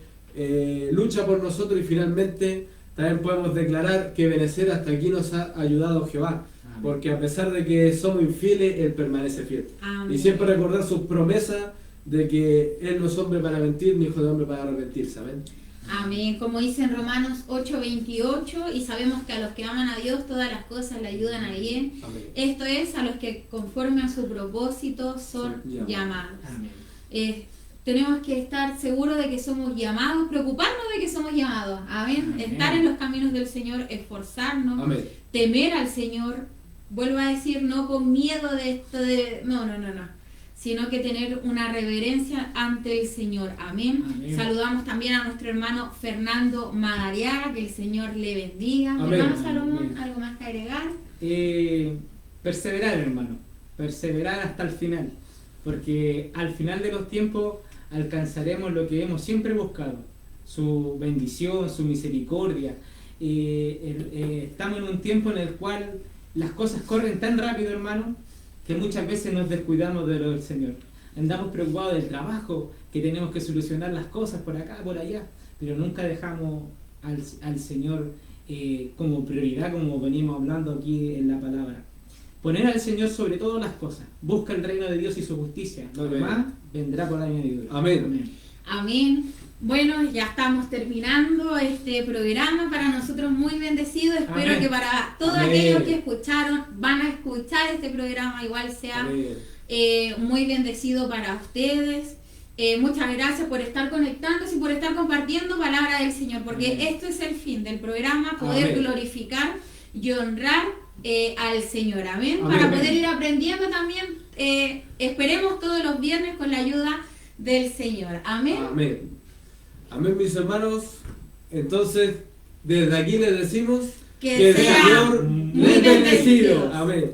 Speaker 2: lucha por nosotros, y finalmente también podemos declarar que Benecer hasta aquí nos ha ayudado Jehová,
Speaker 3: Amén.
Speaker 2: porque a pesar de que somos infieles, Él permanece fiel.
Speaker 1: Amén.
Speaker 2: Y siempre recordar sus promesas de que Él no es hombre para mentir, ni hijo de hombre para arrepentirse, amén.
Speaker 1: Amén, como dice en Romanos 8:28, y sabemos que a los que aman a Dios todas las cosas le ayudan a bien.
Speaker 2: Amén.
Speaker 1: Esto es, a los que conforme a su propósito son
Speaker 2: Son
Speaker 1: llamados.
Speaker 3: Amén.
Speaker 1: Tenemos que estar seguros de que somos llamados, preocuparnos de que somos llamados. Amén.
Speaker 3: Amén.
Speaker 1: Estar en los caminos del Señor, esforzarnos,
Speaker 2: Amén.
Speaker 1: temer al Señor. Vuelvo a decir, no con miedo de esto de... No. Sino que tener una reverencia ante el Señor. Amén.
Speaker 3: Amén.
Speaker 1: Saludamos también a nuestro hermano Fernando Madariaga, que el Señor le bendiga.
Speaker 2: Amén.
Speaker 1: Hermano Salomón,
Speaker 3: Amén.
Speaker 1: ¿algo más que agregar?
Speaker 3: Perseverar, hermano, perseverar hasta el final, porque al final de los tiempos alcanzaremos lo que hemos siempre buscado, su bendición, su misericordia. Estamos en un tiempo en el cual las cosas corren tan rápido, hermano, que muchas veces nos descuidamos de lo del Señor. andamos preocupados del trabajo, que tenemos que solucionar las cosas por acá, por allá, pero nunca dejamos al Señor como prioridad, como venimos hablando aquí en la palabra. Poner al Señor sobre todas las cosas. Busca el reino de Dios y su justicia. Lo
Speaker 2: Amén.
Speaker 3: demás vendrá por añadidura.
Speaker 2: Amén.
Speaker 1: Amén. Bueno, ya estamos terminando este programa, para nosotros muy bendecido. Espero
Speaker 3: Amén.
Speaker 1: que para todos
Speaker 2: Amén.
Speaker 1: aquellos que escucharon, van a escuchar este programa, igual sea
Speaker 2: Amén.
Speaker 1: muy bendecido para ustedes. Muchas gracias por estar conectándose y por estar compartiendo palabra del Señor, porque
Speaker 3: Amén.
Speaker 1: esto es el fin del programa, poder
Speaker 2: Amén.
Speaker 1: glorificar y honrar al Señor. Amén.
Speaker 2: Amén.
Speaker 1: Para poder ir aprendiendo también, esperemos todos los viernes con la ayuda del Señor. Amén.
Speaker 2: Amén. Amén, mis hermanos. Entonces, desde aquí les decimos
Speaker 1: Que
Speaker 2: el
Speaker 1: sea
Speaker 2: Señor
Speaker 1: muy
Speaker 2: les bendiga.
Speaker 1: bendecido.
Speaker 2: Amén.